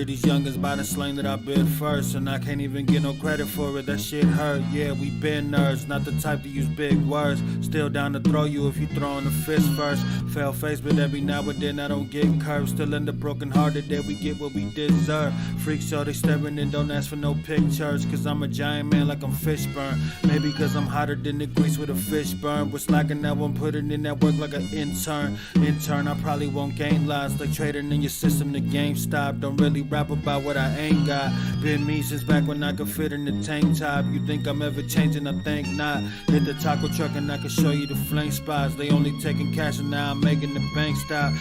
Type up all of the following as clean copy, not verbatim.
of these youngins by the slang that I bid first, and I can't even get no credit for it. That shit hurt. Yeah, we been nerds, not the type to use big words. Still down to throw you if you throwing a fist first. Fail face, but every now and then I don't get curved. Still end up broken hearted that we get what we deserve. Freaks show they staring and don't ask for no pictures, cause I'm a giant man like I'm Fishburne. Maybe cause I'm hotter than the grease with a fish burn. We're slacking now, I'm putting in that work like an intern. In turn, I probably won't gain lives like trading in your system to GameStop. Don't really rap about what I ain't got. Been me since back when I could fit in the tank top. You think I'm ever changing? I think not. Hit the taco truck and I can show you the flame spots. They only taking cash and now I'm making the bank stop.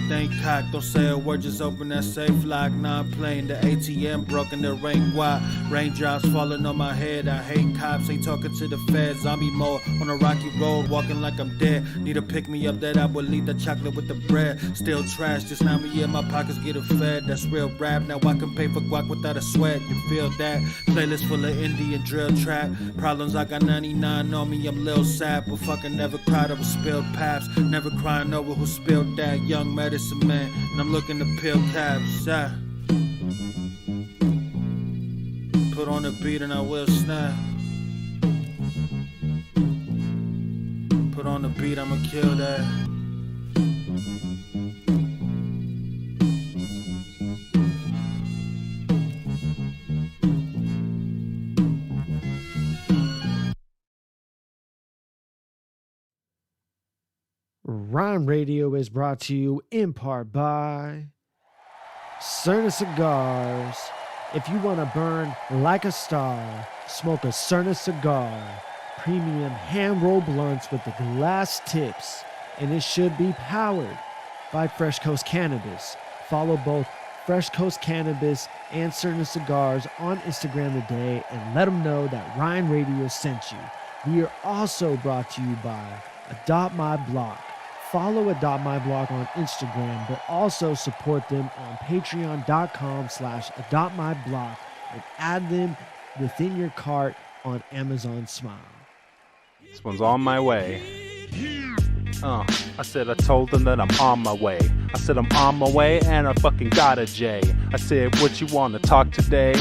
Think cock, don't say a word, just open that safe lock. Now I'm playing the ATM broke and the rain wide. Raindrops falling on my head. I hate cops, ain't talking to the feds. Zombie mode on a rocky road, walking like I'm dead. Need to pick me up that I will eat the chocolate with the bread. Still trash, just now me in my pockets getting fed. That's real rap, now I can pay for guac without a sweat. You feel that? Playlist full of Indian drill trap. Problems, I got 99 on me, I'm Lil Sap. But fucking never cried over spilled paps. Never crying over who spilled that. Young medicine man, and I'm looking to peel caps. Yeah. Put on the beat and I will snap. Put on the beat, I'ma kill that. Ryne Radio is brought to you in part by Cerna Cigars. If you want to burn like a star, smoke a Cerna cigar. Premium hand-rolled blunts with the glass tips, and it should be powered by Fresh Coast Cannabis. Follow both Fresh Coast Cannabis and Cerna Cigars on Instagram today and let them know that Ryne Radio sent you. We are also brought to you by Adopt My Block. Follow Adopt My Block on Instagram, but also support them on patreon.com/adoptmyblock and add them within your cart on Amazon Smile. This one's on my way. I told them that I'm on my way. I said I'm on my way and I fucking got a J. I said, what you wanna talk today?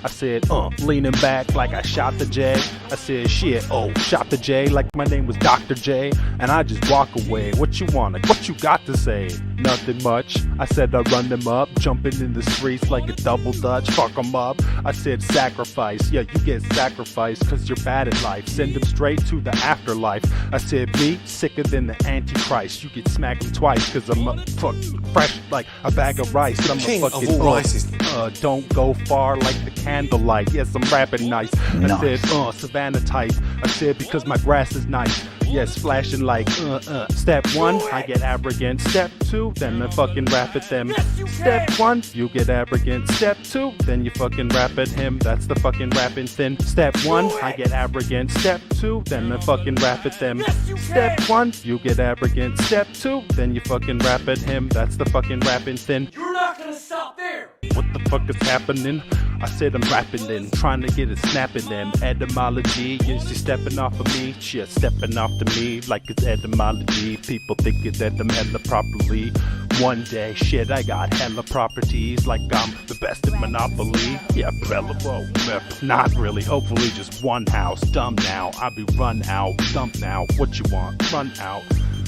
I said, leaning back like I shot the J. I said, shit, shot the J like my name was Dr. J. And I just walk away. What you got to say? Nothing much. I said I run them up, jumping in the streets like a double dutch, fuck them up. I said sacrifice, yeah, you get sacrificed cause you're bad at life. Send them straight to the afterlife. I said, me, sicker than the Antichrist. You get smacked twice cause I'm fucking fresh like a bag of rice. I'm King a fucking of all rices. Don't go far like the candlelight. Yes, I'm rapping nice. I said, Savannah type. I said because my grass is nice. Yes, flashing like, Step 1, I get arrogant. Step 2, then I fucking rap at them. Step 1, you get arrogant. Step 2, then you fucking rap at him. That's the fucking rapping thin. Step 1, I get arrogant. Step 2, then I fucking rap at them. Step 1, you get arrogant. Step 2, then you fucking rap at him. That's the fucking rapping thin. You're not gonna stop there! What the fuck is happening? I said I'm rapping then, trying to get it snapping then. Etymology, is she stepping off of me? She stepping off to me like it's etymology. People thinking that I'm hella properly. One day, shit, I got hella properties like I'm the best at Monopoly. Yeah, Bella, not really, hopefully just one house. Dumb now, I be run out, dump now. What you want? Run out.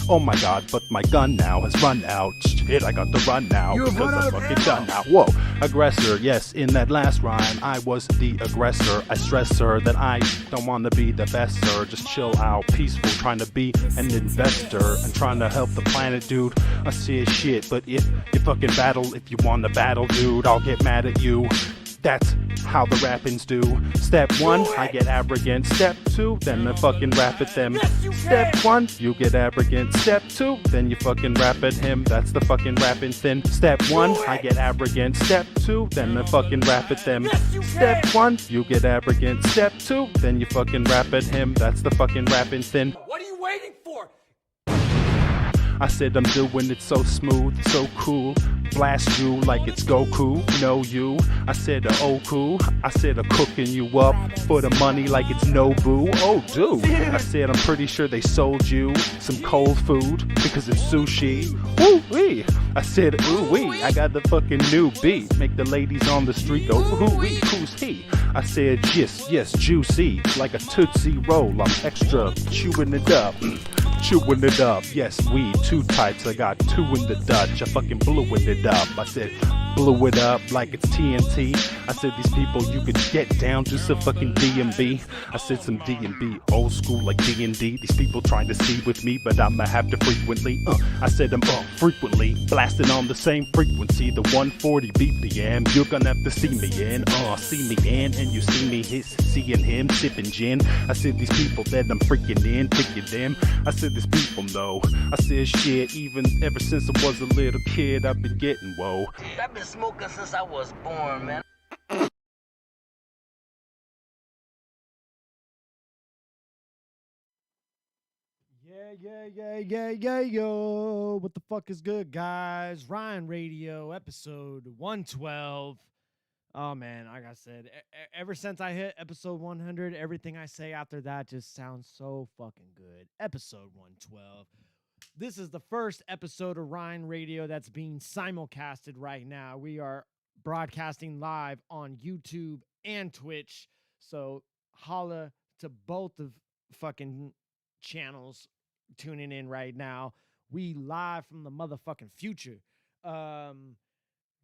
Oh my god, but my gun now has run out. Shit, I got to run now because I'm fucking done now. Whoa, aggressor, yes, in that last rhyme, I was the aggressor. I stress her that I don't want to be the best, sir. Just chill out, peaceful, trying to be an investor and trying to help the planet, dude. I see shit, but if you fucking battle, if you want to battle, dude, I'll get mad at you. That's how the rappings do. Step 1, I get arrogant. Step 2, then I fucking rap at them. Step 1, you get arrogant. Step 2, then you fucking rap at him. That's the fucking rapping thin. Step 1, I get arrogant. Step 2, then I fucking rap at them. Step 1, you get arrogant. Step 2, then you fucking rap at him. That's the fucking rapping thin. What are you waiting for? I said I'm doing it so smooth, so cool. Blast you like it's Goku, know you. I said oh cool. I said I'm cooking you up for the money like it's Nobu. Oh dude, I said I'm pretty sure they sold you some cold food because it's sushi. Woo wee. I said ooh wee. I got the fucking new beat. Make the ladies on the street go ooh wee. Who's he? I said yes, juicy like a Tootsie Roll. I'm extra chewing it up. Chewing it up, yes, weed, 2 types. I got 2 in the Dutch. I fucking blew it up. I said, blew it up like it's TNT. I said, these people, you could get down to some fucking D&B. I said, some D&B, old school like D&D. These people trying to see with me, but I'ma have to frequently. I said, I'm frequently blasting on the same frequency, the 140 BPM. You're gonna have to see me in, see me in, and you see me seeing him sipping gin. I said, these people that I'm freaking in, picking them. I said, these people though. I said, shit, even ever since I was a little kid, I've been getting whoa. I've been smoking since I was born, man. Yo. What the fuck is good, guys? Ryne Radio, episode 112. Oh, man, like I said, ever since I hit episode 100, everything I say after that just sounds so fucking good. Episode 112. This is the first episode of Ryne Radio that's being simulcasted right now. We are broadcasting live on YouTube and Twitch, so holla to both of fucking channels tuning in right now. We live from the motherfucking future.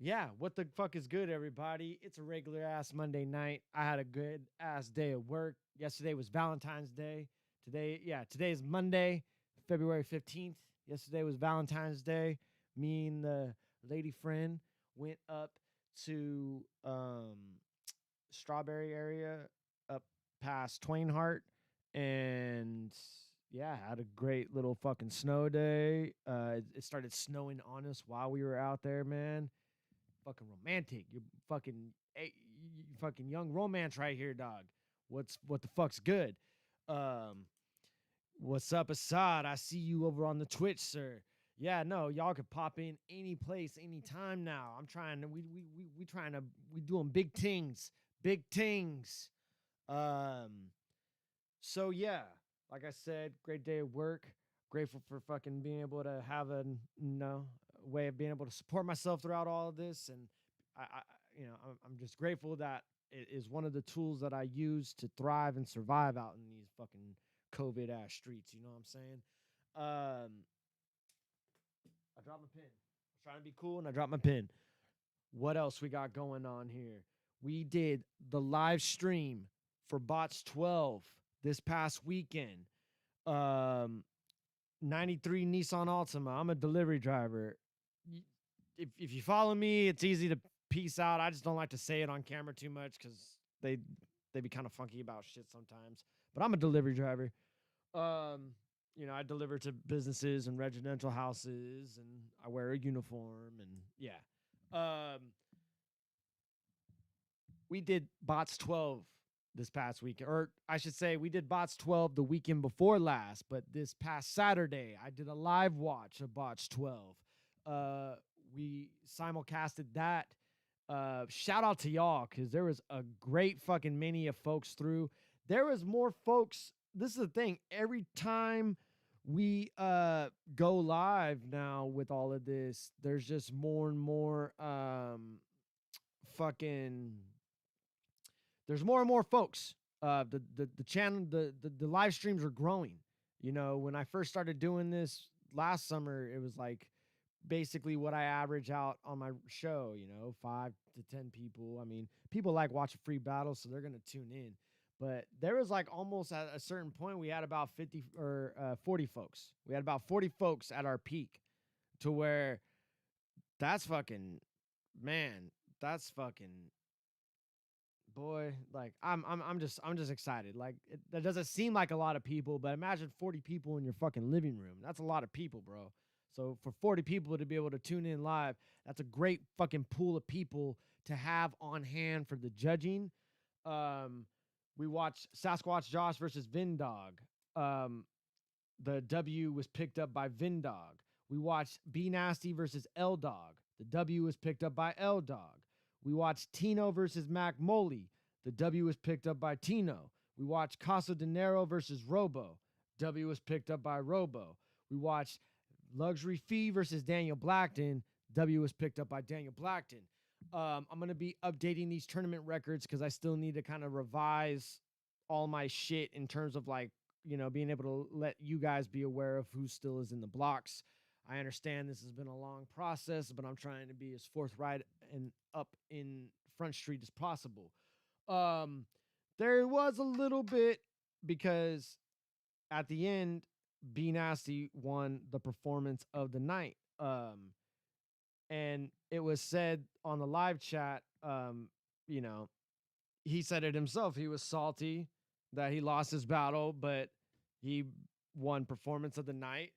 Yeah, what the fuck is good, everybody? It's a regular ass Monday night. I had a good ass day of work. Yesterday was Valentine's Day. Today is Monday, February 15th. Yesterday was Valentine's Day. Me and the lady friend went up to Strawberry area up past Twainhart, and yeah, had a great little fucking snow day. It started snowing on us while we were out there, man. Fucking romantic. You're fucking young romance right here, dog. What the fuck's good? What's up, Assad? I see you over on the Twitch, sir. Yeah, no, y'all could pop in any place, anytime now. I'm trying to we doing big things. Big things. So yeah, like I said, great day of work. Grateful for fucking being able to have a way of being able to support myself throughout all of this, and I'm just grateful that it is one of the tools that I use to thrive and survive out in these fucking COVID ass streets. You know what I'm saying? I dropped my pin. I was trying to be cool, and I dropped my pin. What else we got going on here? We did the live stream for BOTZ XII this past weekend. 93 Nissan Altima. I'm a delivery driver. If you follow me, it's easy to peace out. I just don't like to say it on camera too much because they be kind of funky about shit sometimes. But I'm a delivery driver. I deliver to businesses and residential houses, and I wear a uniform, and yeah. We did BOTZ XII this past weekend, or I should say we did BOTZ XII the weekend before last, but this past Saturday, I did a live watch of BOTZ XII. We simulcasted that. Shout out to y'all, because there was a great fucking many of folks through. There was more folks. This is the thing. Every time we go live now with all of this, there's just more and more there's more and more folks. The channel, the live streams are growing. You know, when I first started doing this last summer, it was like basically what I average out on my show, 5 to 10 people. I mean, people like watching free battles, so they're going to tune in. But there was like almost at a certain point, we had about 50 or 40 folks. We had about 40 folks at our peak, to where that's fucking, man, that's fucking, boy, like I'm just excited. Like that doesn't seem like a lot of people, but imagine 40 people in your fucking living room. That's a lot of people, bro. So for 40 people to be able to tune in live, that's a great fucking pool of people to have on hand for the judging. We watched Sasquatch Josh versus Vindog. The W was picked up by Vindog. We watched B Nasty versus L Dog. The W was picked up by L Dog. We watched Tino versus Mac Moley. The W was picked up by Tino. We watched Caso De Niro versus Robo. W was picked up by Robo. We watched Luxury Fee versus Daniel Blackton. W was picked up by Daniel Blackton. I'm going to be updating these tournament records because I still need to kind of revise all my shit in terms of like, you know, being able to let you guys be aware of who still is in the blocks. I understand this has been a long process, but I'm trying to be as forthright and up in Front Street as possible. There was a little bit because at the end, B Nasty won the performance of the night. And it was said on the live chat, you know, he said it himself. He was salty that he lost his battle, but he won performance of the night.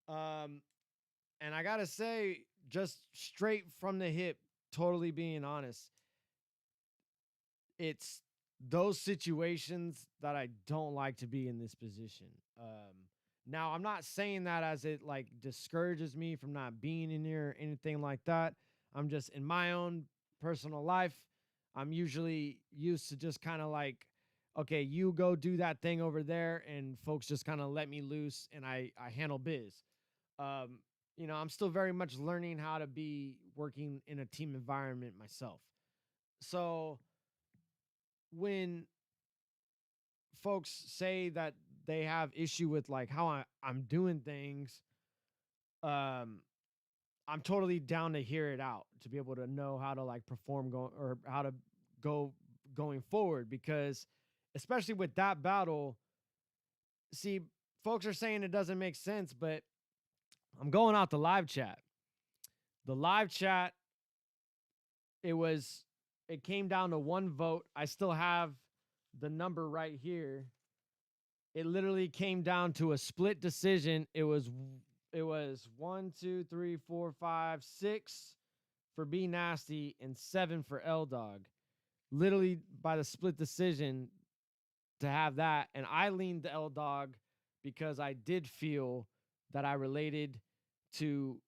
And I got to say, just straight from the hip, totally being honest, it's those situations that I don't like to be in this position. Now, I'm not saying that as it like discourages me from not being in here or anything like that. I'm just in my own personal life. I'm usually used to just kind of like, okay, you go do that thing over there and folks just kind of let me loose and I handle biz. You know, I'm still very much learning how to be working in a team environment myself. So when folks say that they have issue with like how I'm doing things, I'm totally down to hear it out to be able to know how to like perform or how to go going forward, because especially with that battle, see, folks are saying it doesn't make sense, but I'm going out the live chat. The live chat, it came down to one vote. I still have the number right here. It literally came down to a split decision. It was 1, 2, 3, 4, 5, 6 for B Nasty and 7 for L Dog. Literally by the split decision to have that. And I leaned to L Dog because I did feel that I related to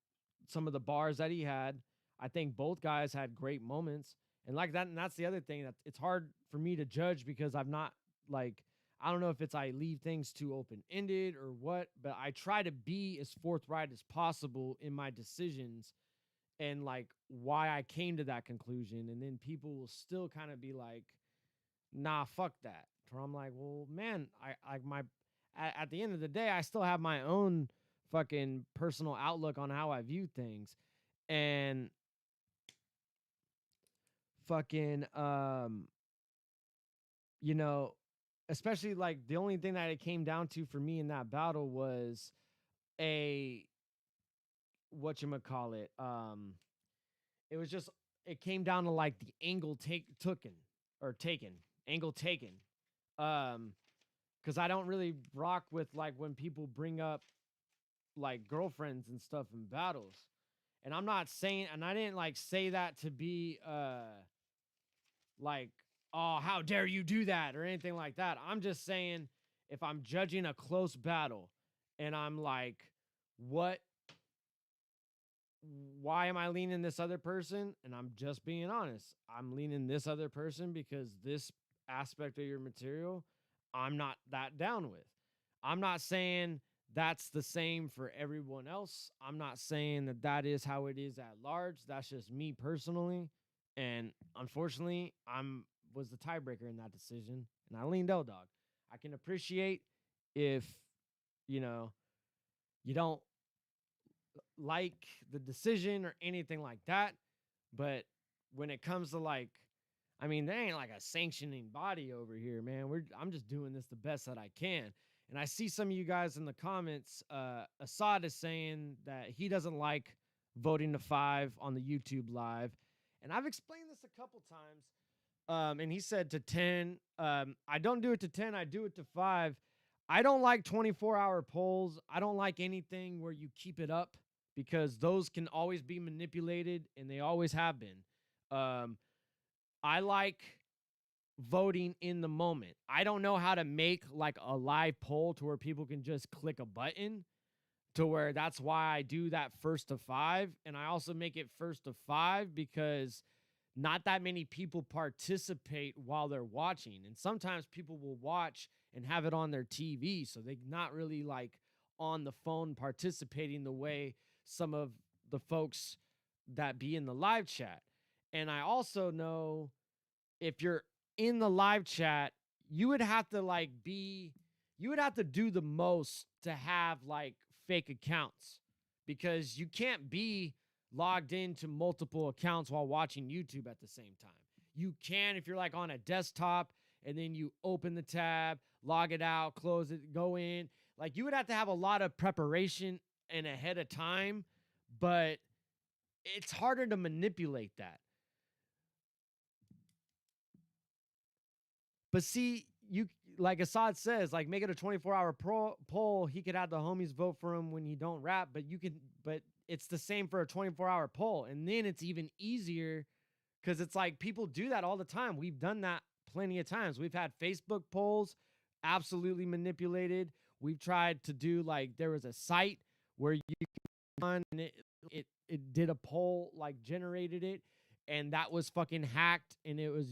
some of the bars that he had. I think both guys had great moments. And like that, and that's the other thing, that it's hard for me to judge because I've not like, I don't know if it's I leave things too open-ended or what, but I try to be as forthright as possible in my decisions and like why I came to that conclusion. And then people will still kind of be like, nah, fuck that. Or I'm like, well, man, at the end of the day, I still have my own fucking personal outlook on how I view things. And fucking, you know, especially like the only thing that it came down to for me in that battle was it was just, it came down to like the angle taken. Cause I don't really rock with like when people bring up like girlfriends and stuff in battles. And I'm not saying, and I didn't like say that to be like, oh, how dare you do that or anything like that. I'm just saying, if I'm judging a close battle and I'm like, why am I leaning this other person? And I'm just being honest. I'm leaning this other person because this aspect of your material, I'm not that down with. I'm not saying that's the same for everyone else. I'm not saying that that is how it is at large. That's just me personally. And unfortunately, was the tiebreaker in that decision, and I leaned L Dog. I can appreciate if, you know, you don't like the decision or anything like that, but when it comes to like, I mean, there ain't like a sanctioning body over here, man. I'm just doing this the best that I can. And I see some of you guys in the comments, Assad is saying that he doesn't like voting to 5 on the YouTube live. And I've explained this a couple times. And he said to 10. I don't do it to 10. I do it to 5. I don't like 24-hour polls. I don't like anything where you keep it up because those can always be manipulated, and they always have been. I like voting in the moment. I don't know how to make like a live poll to where people can just click a button to where that's why I do that first to 5. And I also make it first to 5 because not that many people participate while they're watching. And sometimes people will watch and have it on their TV. So they're not really like on the phone participating the way some of the folks that be in the live chat. And I also know if you're in the live chat, you would have to do the most to have like fake accounts, because you can't be logged into multiple accounts while watching YouTube at the same time. You can if you're like on a desktop and then you open the tab, log it out, close it, go in. Like you would have to have a lot of preparation and ahead of time, but it's harder to manipulate that. But see, you like Assad says, like make it a 24-hour poll. He could have the homies vote for him when you don't rap, but it's the same for a 24-hour poll. And then it's even easier because it's like people do that all the time. We've done that plenty of times. We've had Facebook polls absolutely manipulated. We've tried to do like there was a site where you can and it did a poll, like generated it, and that was fucking hacked, and it was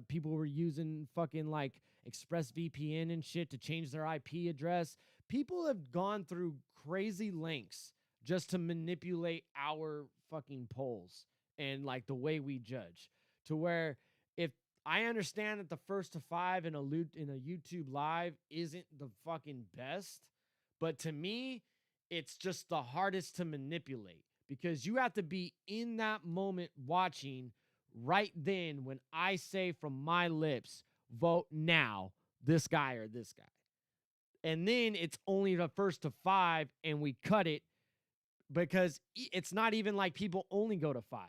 people were using fucking like ExpressVPN and shit to change their IP address. People have gone through crazy lengths just to manipulate our fucking polls and like the way we judge, to where if I understand that the first to 5 in a YouTube live isn't the fucking best, but to me it's just the hardest to manipulate, because you have to be in that moment watching right then when I say from my lips, vote now, this guy or this guy. And then it's only the first to 5 and we cut it, because it's not even like people only go to 5.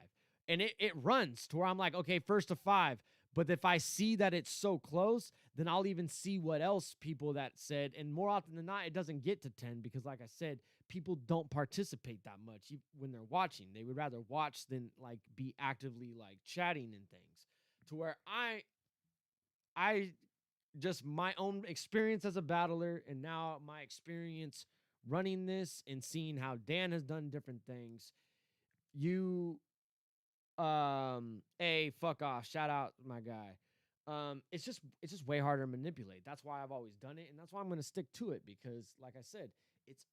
And it runs to where I'm like, okay, first to 5. But if I see that it's so close, then I'll even see what else people that said. And more often than not, it doesn't get to 10 because, like I said, people don't participate that much when they're watching. They would rather watch than like be actively like chatting and things. To where I just my own experience as a battler, and now my experience running this and seeing how Dan has done different things. Fuck off. Shout out my guy. It's just way harder to manipulate. That's why I've always done it, and that's why I'm gonna stick to it, because like I said,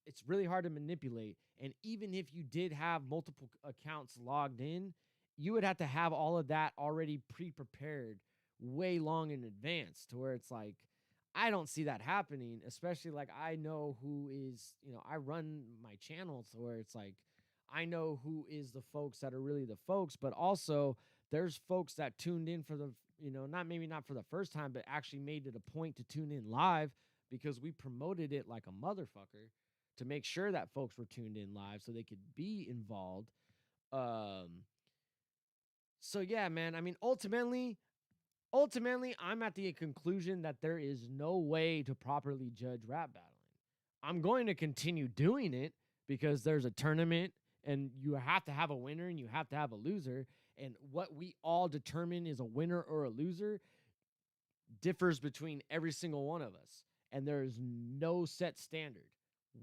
it's really hard to manipulate. And even if you did have multiple accounts logged in, you would have to have all of that already pre-prepared way long in advance, to where it's like I don't see that happening, especially like I know who is, I run my channel to where it's like I know who is the folks that are really the folks, but also there's folks that tuned in for the, not for the first time, but actually made it a point to tune in live, because we promoted it like a motherfucker to make sure that folks were tuned in live so they could be involved. So yeah, man, I mean, ultimately, I'm at the conclusion that there is no way to properly judge rap battling. I'm going to continue doing it because there's a tournament, and you have to have a winner and you have to have a loser. And what we all determine is a winner or a loser differs between every single one of us. And there is no set standard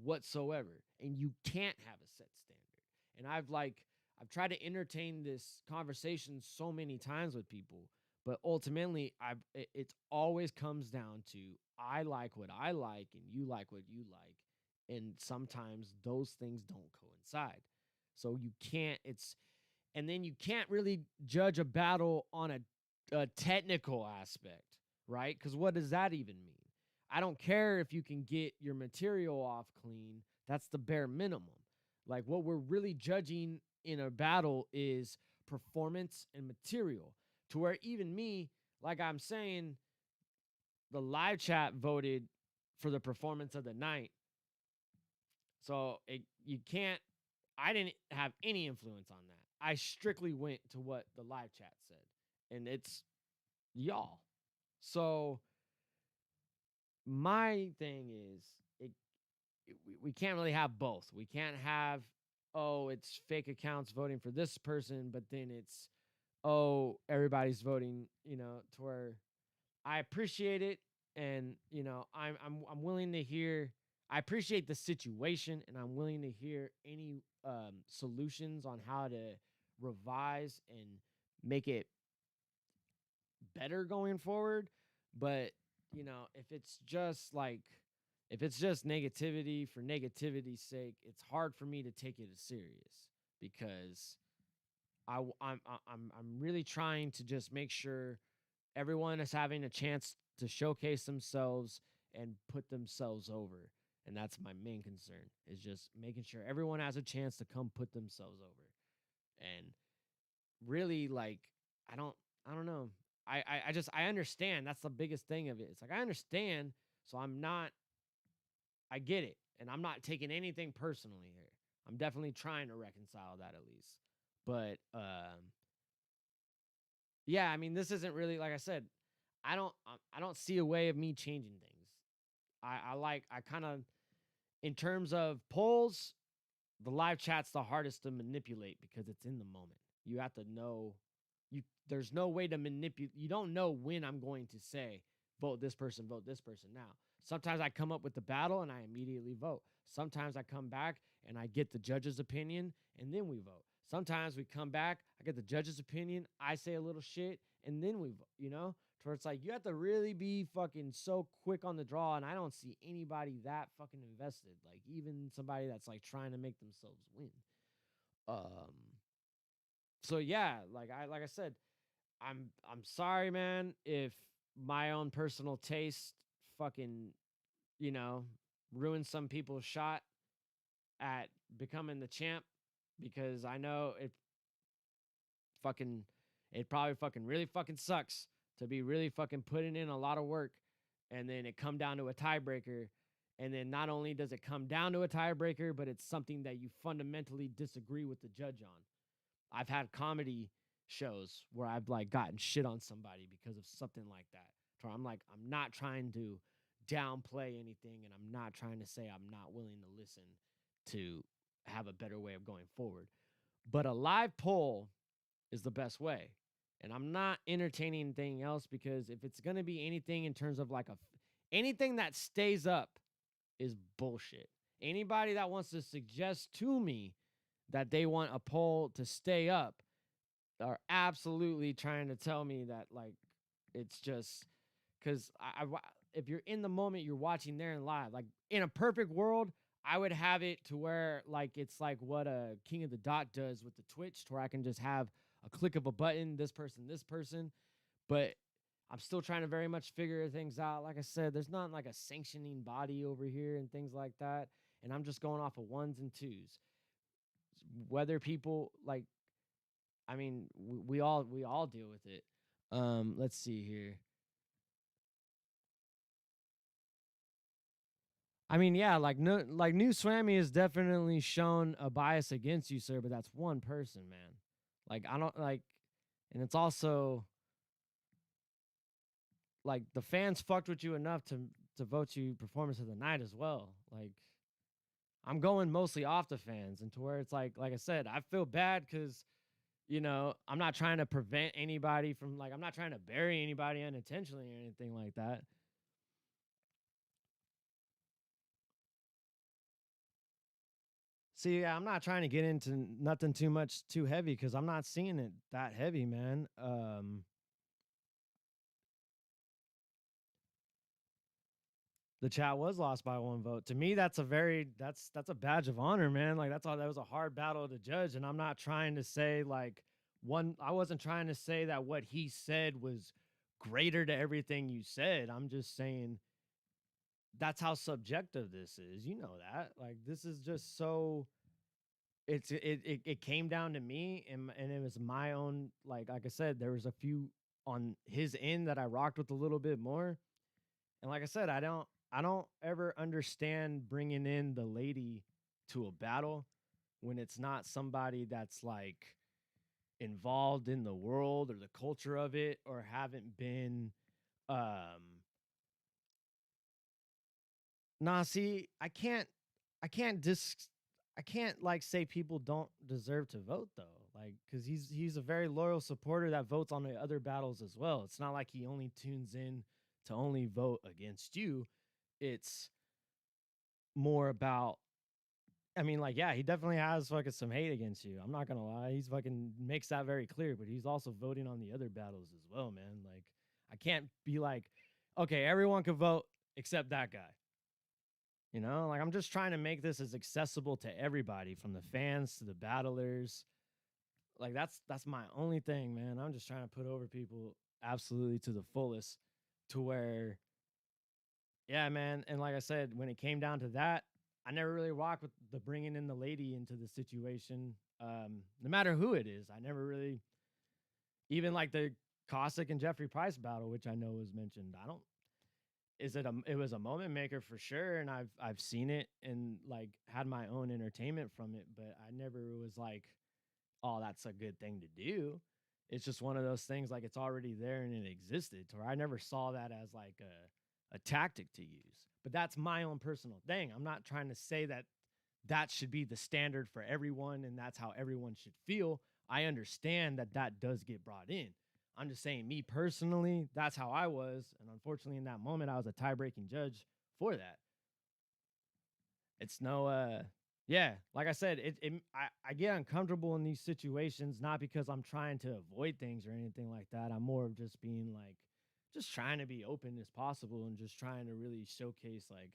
whatsoever. And you can't have a set standard. And I've tried to entertain this conversation so many times with people, but ultimately it always comes down to I like what I like and you like what you like. And sometimes those things don't coincide. So you can't really judge a battle on a technical aspect, right? Because what does that even mean? I don't care if you can get your material off clean. That's the bare minimum. Like what we're really judging in a battle is performance and material, to where even me, like I'm saying, the live chat voted for the performance of the night. So I didn't have any influence on that. I strictly went to what the live chat said, and it's y'all. So my thing is, we can't really have both. We can't have, it's fake accounts voting for this person, but then it's, everybody's voting, to where I appreciate it. And, I'm willing to hear, I appreciate the situation, and I'm willing to hear any solutions on how to revise and make it better going forward. But if it's just negativity for negativity's sake, it's hard for me to take it as serious, because I'm really trying to just make sure everyone is having a chance to showcase themselves and put themselves over. And that's my main concern, is just making sure everyone has a chance to come put themselves over. And really, like, I don't know. I understand. That's the biggest thing of it. It's like, I understand. So I get it. And I'm not taking anything personally here. I'm definitely trying to reconcile that at least. But, yeah, I mean, this isn't really, like I said, I don't see a way of me changing things. I kind of, in terms of polls, the live chat's the hardest to manipulate because it's in the moment. You have to know, there's no way to manipulate. You don't know when I'm going to say, vote this person now. Sometimes I come up with the battle and I immediately vote. Sometimes I come back and I get the judge's opinion and then we vote. Sometimes we come back, I get the judge's opinion, I say a little shit, and then we vote, To where it's like, you have to really be fucking so quick on the draw, and I don't see anybody that fucking invested. Like, even somebody that's, like, trying to make themselves win. So, yeah, like I said, I'm sorry, man, if my own personal taste fucking, ruined some people's shot at becoming the champ, because I know it probably fucking really fucking sucks to be really fucking putting in a lot of work and then it come down to a tiebreaker. And then not only does it come down to a tiebreaker, but it's something that you fundamentally disagree with the judge on. I've had comedy shows where I've like gotten shit on somebody because of something like that. So I'm like, I'm not trying to downplay anything, and I'm not trying to say I'm not willing to listen to have a better way of going forward. But a live poll is the best way. And I'm not entertaining anything else, because if it's going to be anything in terms of like anything that stays up is bullshit. Anybody that wants to suggest to me that they want a poll to stay up are absolutely trying to tell me that, like, it's just because if you're in the moment, you're watching there and live. Like, in a perfect world, I would have it to where, like, it's like what a King of the Dot does with the Twitch, to where I can just have a click of a button, this person. But I'm still trying to very much figure things out. Like I said, there's not like a sanctioning body over here and things like that. And I'm just going off of ones and twos. Whether people like, I mean, we all deal with it. Let's see here. I mean, yeah, like New Swammy has definitely shown a bias against you, sir, but that's one person, man. Like, I don't like, and it's also like the fans fucked with you enough to vote you performance of the night as well. Like, I'm going mostly off the fans, and to where it's like I said, I feel bad because, I'm not trying to prevent anybody from, like, I'm not trying to bury anybody unintentionally or anything like that. See, yeah, I'm not trying to get into nothing too heavy, because I'm not seeing it that heavy, man. The chat was lost by one vote. To me, that's a badge of honor, man. Like, that was a hard battle to judge, and I'm not trying to say I wasn't trying to say that what he said was greater to everything you said. I'm just saying that's how subjective this is. You know that. Like, this is just so it came down to me, and it was my own, like I said, there was a few on his end that I rocked with a little bit more. And like I said, I don't ever understand bringing in the lady to a battle when it's not somebody that's like involved in the world or the culture of it, or haven't been see, I can't like say people don't deserve to vote though. Like, cuz he's a very loyal supporter that votes on the other battles as well. It's not like he only tunes in to only vote against you. It's more about, I mean, like, yeah, he definitely has fucking some hate against you. I'm not gonna lie. He's fucking makes that very clear, but he's also voting on the other battles as well, man. Like, I can't be like, okay, everyone can vote except that guy. You know, like, I'm just trying to make this as accessible to everybody, from the fans to the battlers. Like, that's my only thing, man. I'm just trying to put over people absolutely to the fullest, to where, yeah, man. And like I said, when it came down to that, I never really rocked with the bringing in the lady into the situation. No matter who it is, I never really, even like the Cossack and Jeffrey Price battle, which I know was mentioned. I don't. It was a moment maker for sure, and I've seen it and like had my own entertainment from it, but I never was like, oh, that's a good thing to do. It's just one of those things, like, it's already there and it existed, to where I never saw that as like a tactic to use. But that's my own personal thing. I'm not trying to say that that should be the standard for everyone and that's how everyone should feel. I understand that that does get brought in. I'm just saying, me personally, that's how I was. And unfortunately, in that moment, I was a tie-breaking judge for that. It's no, yeah, like I said, I get uncomfortable in these situations, not because I'm trying to avoid things or anything like that. I'm more of just being like, just trying to be open as possible and just trying to really showcase, like,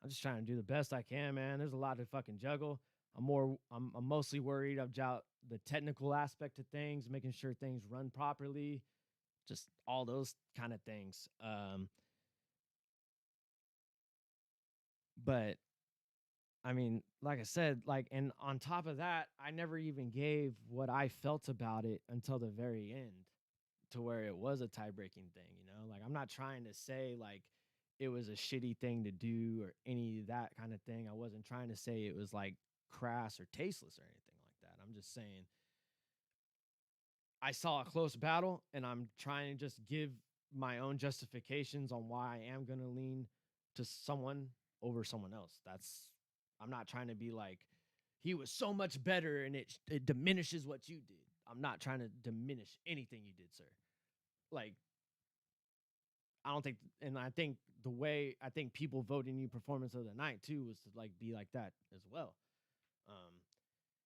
I'm just trying to do the best I can, man. There's a lot to fucking juggle. I'm mostly worried about the technical aspect of things, making sure things run properly, just all those kind of things. But I mean, like I said, like, and on top of that, I never even gave what I felt about it until the very end, to where it was a tie-breaking thing, you know? Like, I'm not trying to say like it was a shitty thing to do or any of that kind of thing. I wasn't trying to say it was like crass or tasteless or anything like that. I'm just saying I saw a close battle, and I'm trying to just give my own justifications on why I am going to lean to someone over someone else. I'm not trying to be like, he was so much better and it diminishes what you did. I'm not trying to diminish anything you did, sir. Like, I don't think, and I think the way I think people voting you performance of the night too was to like be like that as well. Um,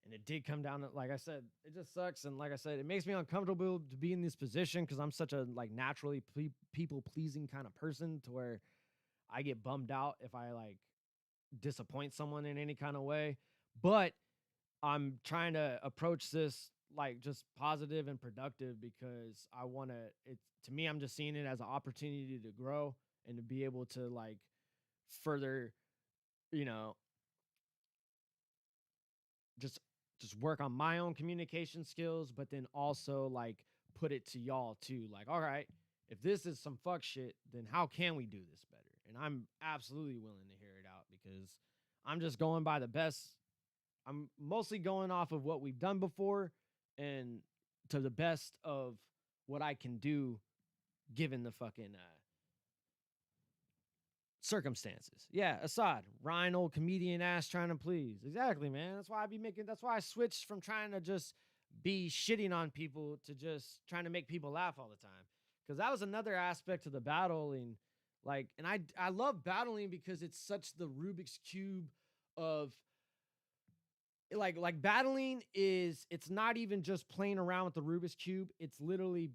and it did come down to, like I said, it just sucks. And like I said, it makes me uncomfortable to be in this position because I'm such a like naturally people pleasing kind of person, to where I get bummed out if I like disappoint someone in any kind of way. But I'm trying to approach this like just positive and productive, because I want to, it to me, I'm just seeing it as an opportunity to grow and to be able to like further, you know, just work on my own communication skills, but then also like put it to y'all too. Like, all right, if this is some fuck shit, then how can we do this better? And I'm absolutely willing to hear it out, because I'm just going by the best. I'm mostly going off of what we've done before and to the best of what I can do given the fucking circumstances. Yeah, Assad, Ryne, old comedian ass trying to please. Exactly, man. That's why I switched from trying to just be shitting on people to just trying to make people laugh all the time. Because that was another aspect of the battle. And like, and I love battling because it's such the Rubik's Cube of, like battling is, it's not even just playing around with the Rubik's Cube. It's literally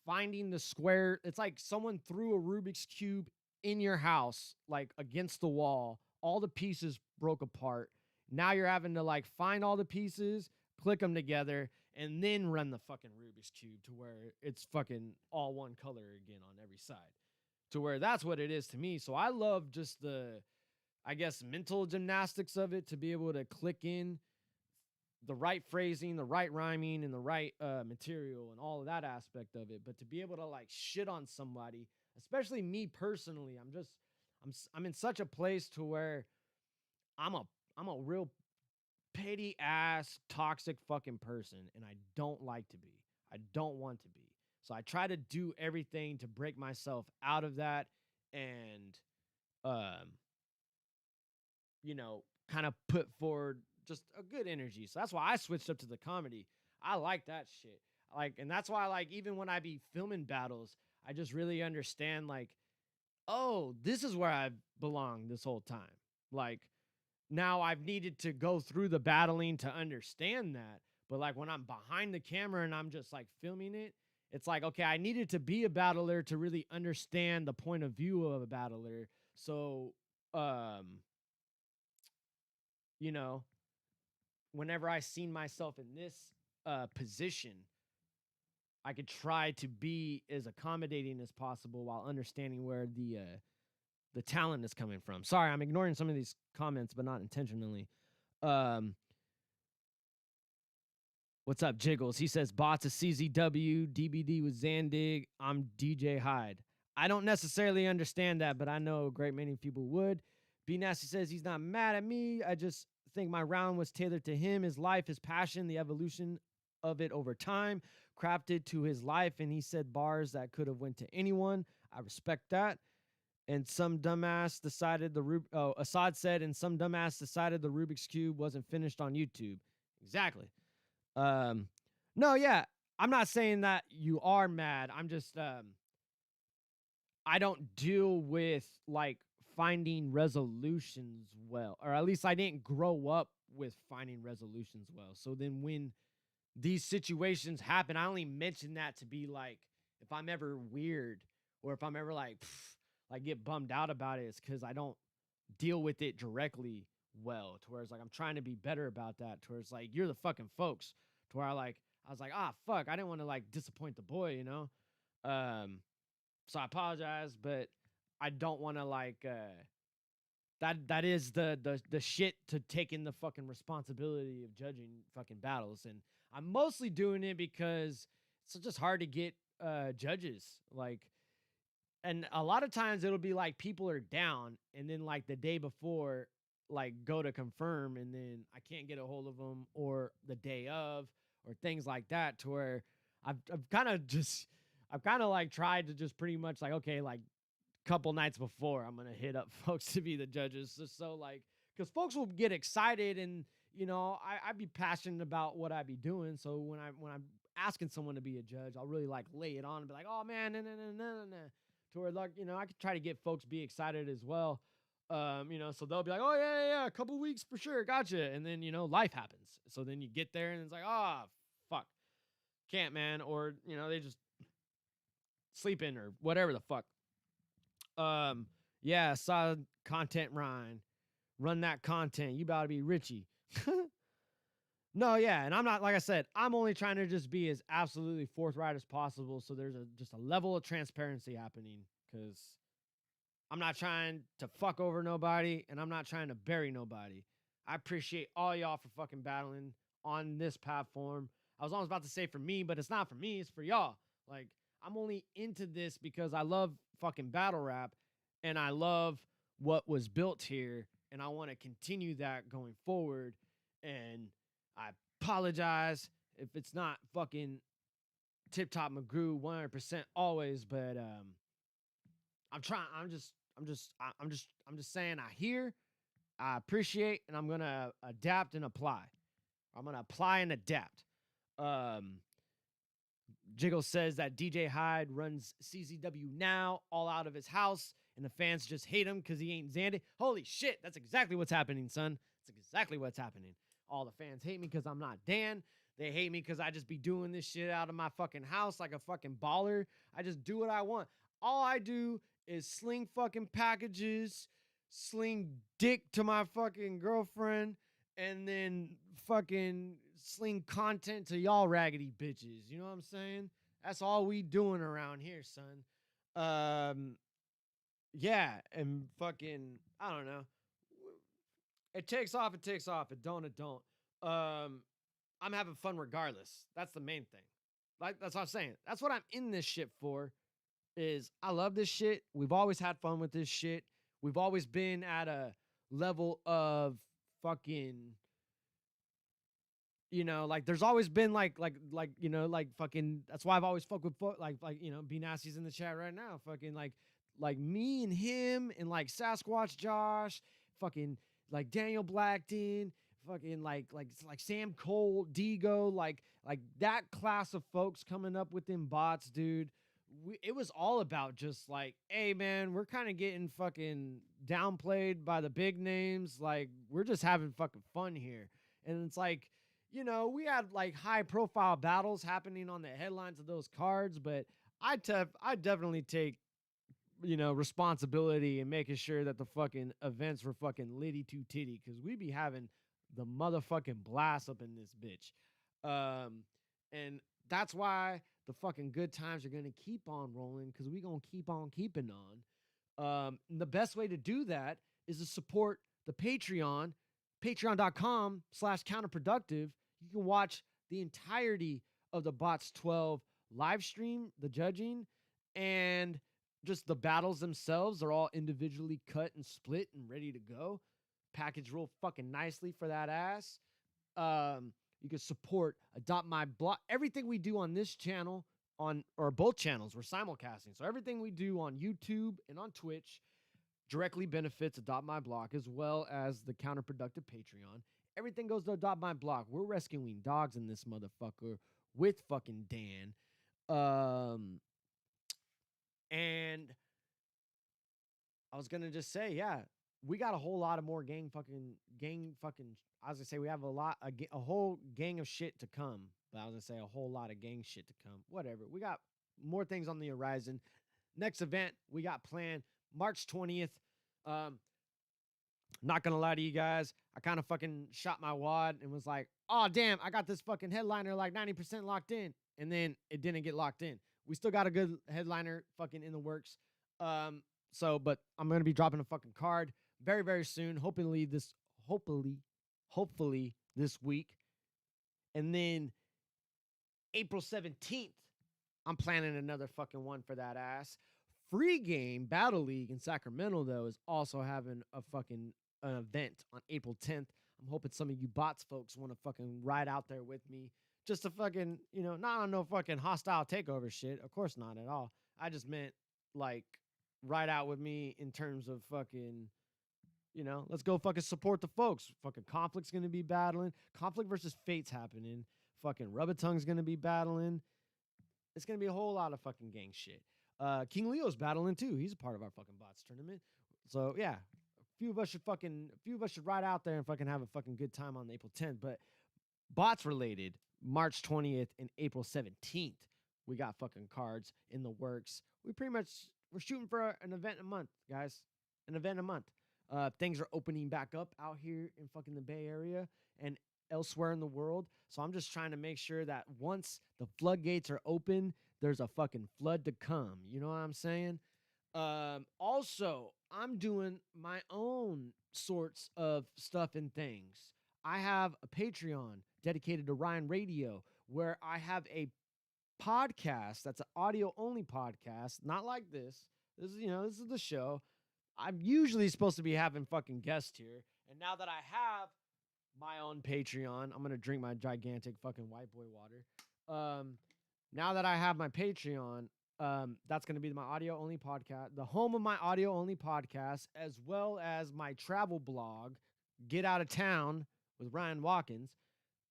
finding the square. It's like someone threw a Rubik's Cube in your house, like against the wall. All the pieces broke apart. Now you're having to like find all the pieces, click them together, and then run the fucking Rubik's Cube to where it's fucking all one color again on every side. To where that's what it is to me. So I love just the, I guess, mental gymnastics of it, to be able to click in the right phrasing, the right rhyming, and the right material and all of that aspect of it. But to be able to like shit on somebody, especially me personally, I'm in such a place to where I'm a real petty ass toxic fucking person, and I don't like to be. I don't want to be. So I try to do everything to break myself out of that and you know, kind of put forward just a good energy. So that's why I switched up to the comedy. I like that shit. Like, and that's why, like, even when I be filming battles, I just really understand, like, oh, this is where I belong this whole time. Like, now I've needed to go through the battling to understand that. But like when I'm behind the camera and I'm just like filming it, it's like, okay, I needed to be a battler to really understand the point of view of a battler. So, you know, whenever I seen myself in this position, I could try to be as accommodating as possible while understanding where the talent is coming from. Sorry, I'm ignoring some of these comments, but not intentionally. What's up, Jiggles? He says, BOTZ CZW, DBD with Zandig. I'm DJ Hyde. I don't necessarily understand that, but I know a great many people would. B Nasty says he's not mad at me. I just think my round was tailored to him, his life, his passion, the evolution of it over time, crafted to his life, and he said bars that could have went to anyone. I respect that. And some dumbass decided Assad said, and some dumbass decided the Rubik's Cube wasn't finished on YouTube. Exactly. No, yeah, I'm not saying that you are mad. I'm just, I don't deal with like finding resolutions well, or at least I didn't grow up with finding resolutions well. So then when these situations happen, I only mention that to be like, if I'm ever weird or if I'm ever like get bummed out about it, it's because I don't deal with it directly well. To where it's like I'm trying to be better about that. To where it's like you're the fucking folks. To where I was like, fuck, I didn't want to like disappoint the boy, you know. So I apologize, but I don't want to like that is the shit to taking the fucking responsibility of judging fucking battles. And I'm mostly doing it because it's just hard to get judges. Like, and a lot of times it'll be like people are down and then like the day before like go to confirm and then I can't get a hold of them, or the day of, or things like that, to where I've kind of like tried to just pretty much like, okay, like couple nights before I'm gonna hit up folks to be the judges, just so like, because folks will get excited, and you know I be passionate about what I be doing. So when I'm asking someone to be a judge, I'll really like lay it on and be like, oh man, no, to where like, you know, I could try to get folks be excited as well. You know, so they'll be like, oh yeah, a couple weeks for sure, gotcha. And then, you know, life happens. So then you get there and it's like, fuck, can't, man. Or, you know, they just sleeping or whatever the fuck. Yeah, saw content, Ryne. Run that content. You about to be Richie. No, yeah, and I'm not, like I said, I'm only trying to just be as absolutely forthright as possible, so there's just a level of transparency happening, because I'm not trying to fuck over nobody, and I'm not trying to bury nobody. I appreciate all y'all for fucking battling on this platform. I was almost about to say for me, but it's not for me, it's for y'all. Like, I'm only into this because I love fucking battle rap, and I love what was built here, and I want to continue that going forward. And I apologize if it's not fucking Tip Top McGrew 100% always, but I'm trying. I'm just saying I hear, I appreciate, and I'm gonna adapt and apply. I'm gonna apply and adapt. Jiggle says that DJ Hyde runs CZW now, all out of his house, and the fans just hate him because he ain't Zandy. Holy shit, that's exactly what's happening, son. That's exactly what's happening. All the fans hate me because I'm not Dan. They hate me because I just be doing this shit out of my fucking house like a fucking baller. I just do what I want. All I do is sling fucking packages, sling dick to my fucking girlfriend, and then fucking sling content to y'all raggedy bitches. You know what I'm saying? That's all we doing around here, son. Yeah, and fucking, I don't know. It takes off, it takes off. It don't, it don't. I'm having fun regardless. That's the main thing. Like, that's what I'm saying. That's what I'm in this shit for, is I love this shit. We've always had fun with this shit. We've always been at a level of fucking, you know, like there's always been like, you know, like fucking, that's why I've always fucked with, like, you know, B Nasty's in the chat right now. Fucking like me and him and like Sasquatch Josh, fucking like Daniel Blackton, fucking like Sam Cole, Digo, like that class of folks coming up with them bots, dude. it was all about just like, hey man, we're kind of getting fucking downplayed by the big names. Like, we're just having fucking fun here. And it's like, you know, we had like high profile battles happening on the headlines of those cards, but I definitely take, you know, responsibility and making sure that the fucking events were fucking litty to titty, because we be having the motherfucking blast up in this bitch. And that's why the fucking good times are going to keep on rolling, because we going to keep on keeping on. And the best way to do that is to support the Patreon, patreon.com/counterproductive. You can watch the entirety of the BOTZ XII live stream, the judging, and just the battles themselves. They're all individually cut and split and ready to go. Packaged real fucking nicely for that ass. You can support Adopt My Block. Everything we do on this channel, or both channels, we're simulcasting. So everything we do on YouTube and on Twitch directly benefits Adopt My Block, as well as the counterproductive Patreon. Everything goes to Adopt My Block. We're rescuing dogs in this motherfucker with fucking Dan. And I was gonna just say, yeah, we got a whole lot of more gang fucking. I was gonna say we have a whole gang of shit to come, but I was gonna say a whole lot of gang shit to come. Whatever. We got more things on the horizon. Next event we got planned March 20th. Not gonna lie to you guys, I kind of fucking shot my wad and was like, oh damn, I got this fucking headliner like 90% locked in, and then it didn't get locked in. We still got a good headliner fucking in the works. But I'm going to be dropping a fucking card very, very soon. Hopefully this week. And then April 17th, I'm planning another fucking one for that ass. Free Game Battle League in Sacramento, though, is also having an event on April 10th. I'm hoping some of you bots folks want to fucking ride out there with me. Just to fucking, you know, not on no fucking hostile takeover shit. Of course not at all. I just meant, like, ride out with me in terms of fucking, you know, let's go fucking support the folks. Fucking Conflict's going to be battling. Conflict versus Fate's happening. Fucking Rub-A-Tongue's going to be battling. It's going to be a whole lot of fucking gang shit. King Leo's battling, too. He's a part of our fucking bots tournament. So, yeah. A few of us should ride out there and fucking have a fucking good time on April 10th. But bots related, March 20th and April 17th, we got fucking cards in the works. We're shooting for an event a month, guys. An event a month. Things are opening back up out here in fucking the Bay Area and elsewhere in the world. So I'm just trying to make sure that once the floodgates are open, there's a fucking flood to come. You know what I'm saying? Also, I'm doing my own sorts of stuff and things. I have a Patreon dedicated to Ryne Radio, where I have a podcast that's an audio only podcast, not like this. This is the show. I'm usually supposed to be having fucking guests here, and now that I have my own Patreon, I'm gonna drink my gigantic fucking white boy water. Now that I have my Patreon, that's gonna be my audio only podcast, the home of my audio only podcast, as well as my travel blog, Get Out of Town with Ryan Watkins.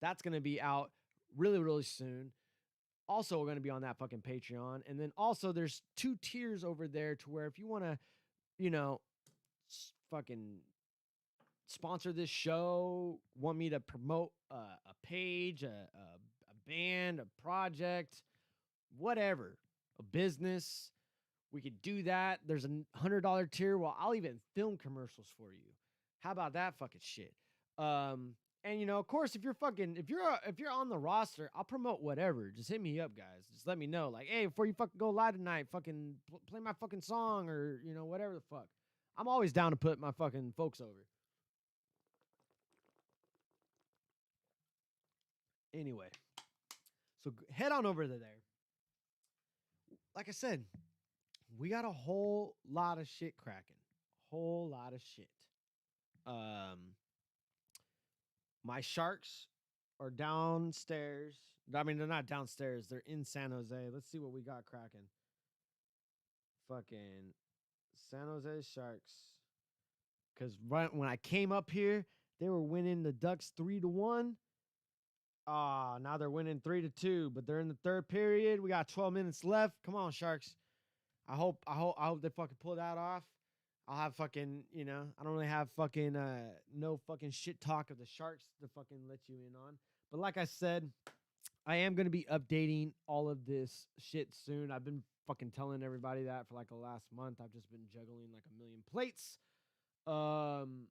That's going to be out really, really soon. Also, we're going to be on that fucking Patreon. And then also there's 2 tiers over there to where if you want to, you know, fucking sponsor this show, want me to promote a page, a band, a project, whatever, a business, we could do that. There's a $100 tier. Well, I'll even film commercials for you. How about that fucking shit? And you know, of course, if you're on the roster, I'll promote whatever. Just hit me up, guys. Just let me know, like, hey, before you fucking go live tonight, fucking play my fucking song, or you know, whatever the fuck. I'm always down to put my fucking folks over. Anyway, so head on over to there. Like I said, we got a whole lot of shit cracking. Whole lot of shit. My Sharks are downstairs. I mean, they're not downstairs. They're in San Jose. Let's see what we got cracking. Fucking San Jose Sharks. Because right when I came up here, they were winning the Ducks 3-1. Now they're winning 3-2, but they're in the third period. We got 12 minutes left. Come on, Sharks. I hope they fucking pull that off. I'll have fucking, I don't really have fucking no fucking shit talk of the Sharks to fucking let you in on. But like I said, I am going to be updating all of this shit soon. I've been fucking telling everybody that for like the last month. I've just been juggling like a million plates. I'm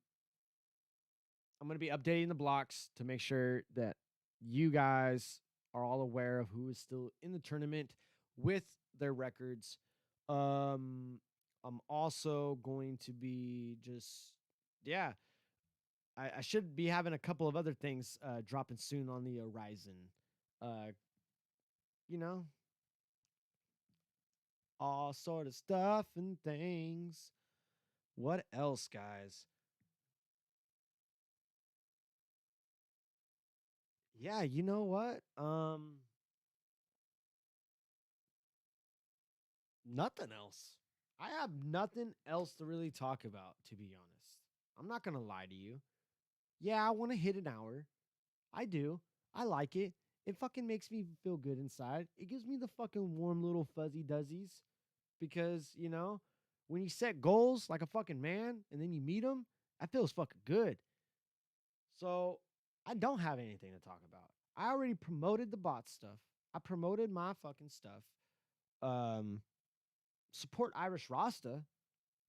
going to be updating the blocks to make sure that you guys are all aware of who is still in the tournament with their records. I'm also going to be I should be having a couple of other things dropping soon on the horizon. All sort of stuff and things. What else, guys? Yeah, you know what? Nothing else. I have nothing else to really talk about, to be honest. I'm not going to lie to you. Yeah, I want to hit an hour. I do. I like it. It fucking makes me feel good inside. It gives me the fucking warm little fuzzy duzzies because, when you set goals like a fucking man and then you meet them, that feels fucking good. So I don't have anything to talk about. I already promoted the bot stuff. I promoted my fucking stuff. Support Irish Rasta.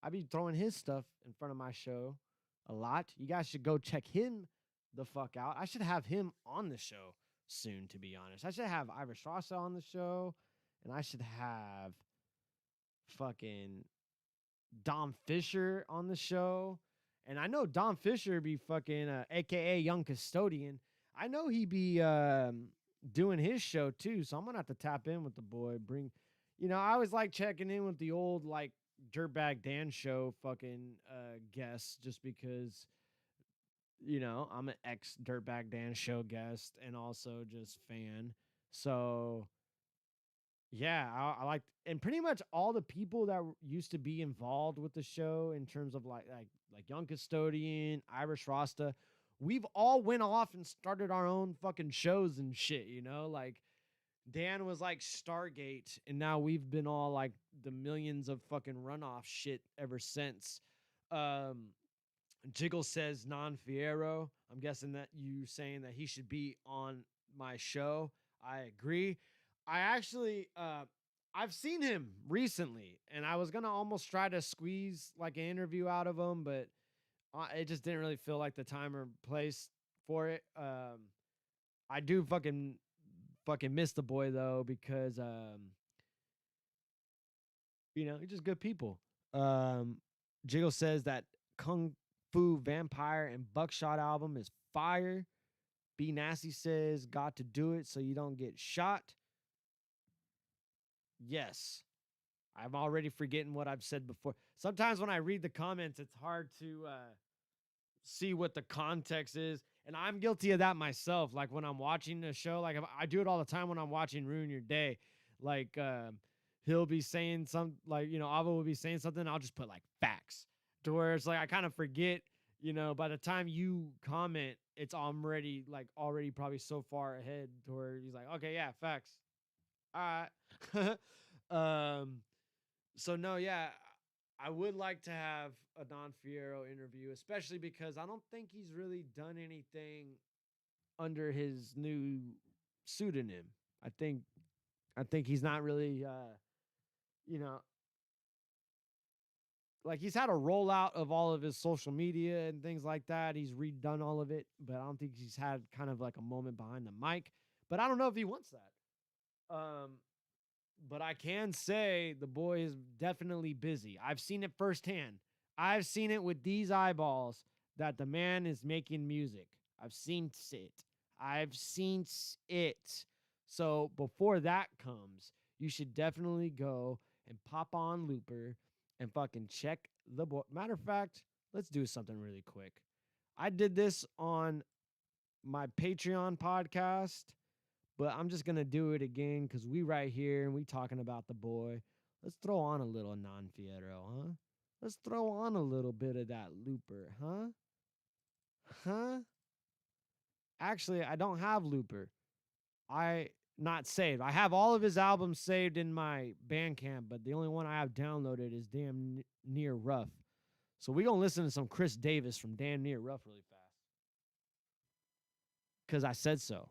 I be throwing his stuff in front of my show a lot. You guys should go check him the fuck out. I should have him on the show soon, to be honest. I should have Irish Rasta on the show, and I should have fucking Dom Fisher on the show. And I know Dom Fisher be fucking aka Young Custodian. I know he be doing his show too, so I'm gonna have to tap in with the boy. I always like checking in with the old like Dirtbag Dan show fucking guests, just because I'm an ex Dirtbag Dan show guest and also just fan. So yeah, I like, and pretty much all the people that used to be involved with the show in terms of like Young Custodian, Irish Rasta, we've all went off and started our own fucking shows and shit, like Dan was like Stargate, and now we've been all like the millions of fucking runoff shit ever since. Jiggle says Non Fierro. I'm guessing that you saying that he should be on my show. I agree. I actually, I've seen him recently, and I was gonna almost try to squeeze like an interview out of him, but it just didn't really feel like the time or place for it. I do fucking miss the boy though, because he's just good people. Jiggle says that Kung Fu Vampire and Buckshot album is fire. B Nasty says got to do it so you don't get shot. Yes. I'm already forgetting what I've said before. Sometimes when I read the comments, it's hard to see what the context is. And I'm guilty of that myself. Like when I'm watching a show, like I do it all the time when I'm watching Ruin Your Day. Like he'll be saying Ava will be saying something. I'll just put like facts to where it's like, I kind of forget, by the time you comment, it's already probably so far ahead to where he's like, okay, yeah, facts. All right. So no, yeah, I would like to have a Don Fierro interview, especially because I don't think he's really done anything under his new pseudonym. I think he's not really, like he's had a rollout of all of his social media and things like that. He's redone all of it, but I don't think he's had kind of like a moment behind the mic. But I don't know if he wants that. But I can say the boy is definitely busy. I've seen it firsthand. I've seen it with these eyeballs that the man is making music. I've seen it. So before that comes, you should definitely go and pop on Looper and fucking check the boy. Matter of fact, let's do something really quick. I did this on my Patreon podcast, but I'm just going to do it again because we right here and we talking about the boy. Let's throw on a little Non Fierro, huh? Let's throw on a little bit of that Looper, huh? Actually, I don't have Looper. not saved. I have all of his albums saved in my Bandcamp, but the only one I have downloaded is Damn Near Rough. So we gonna listen to some Chris Davis from Damn Near Rough really fast. Because I said so.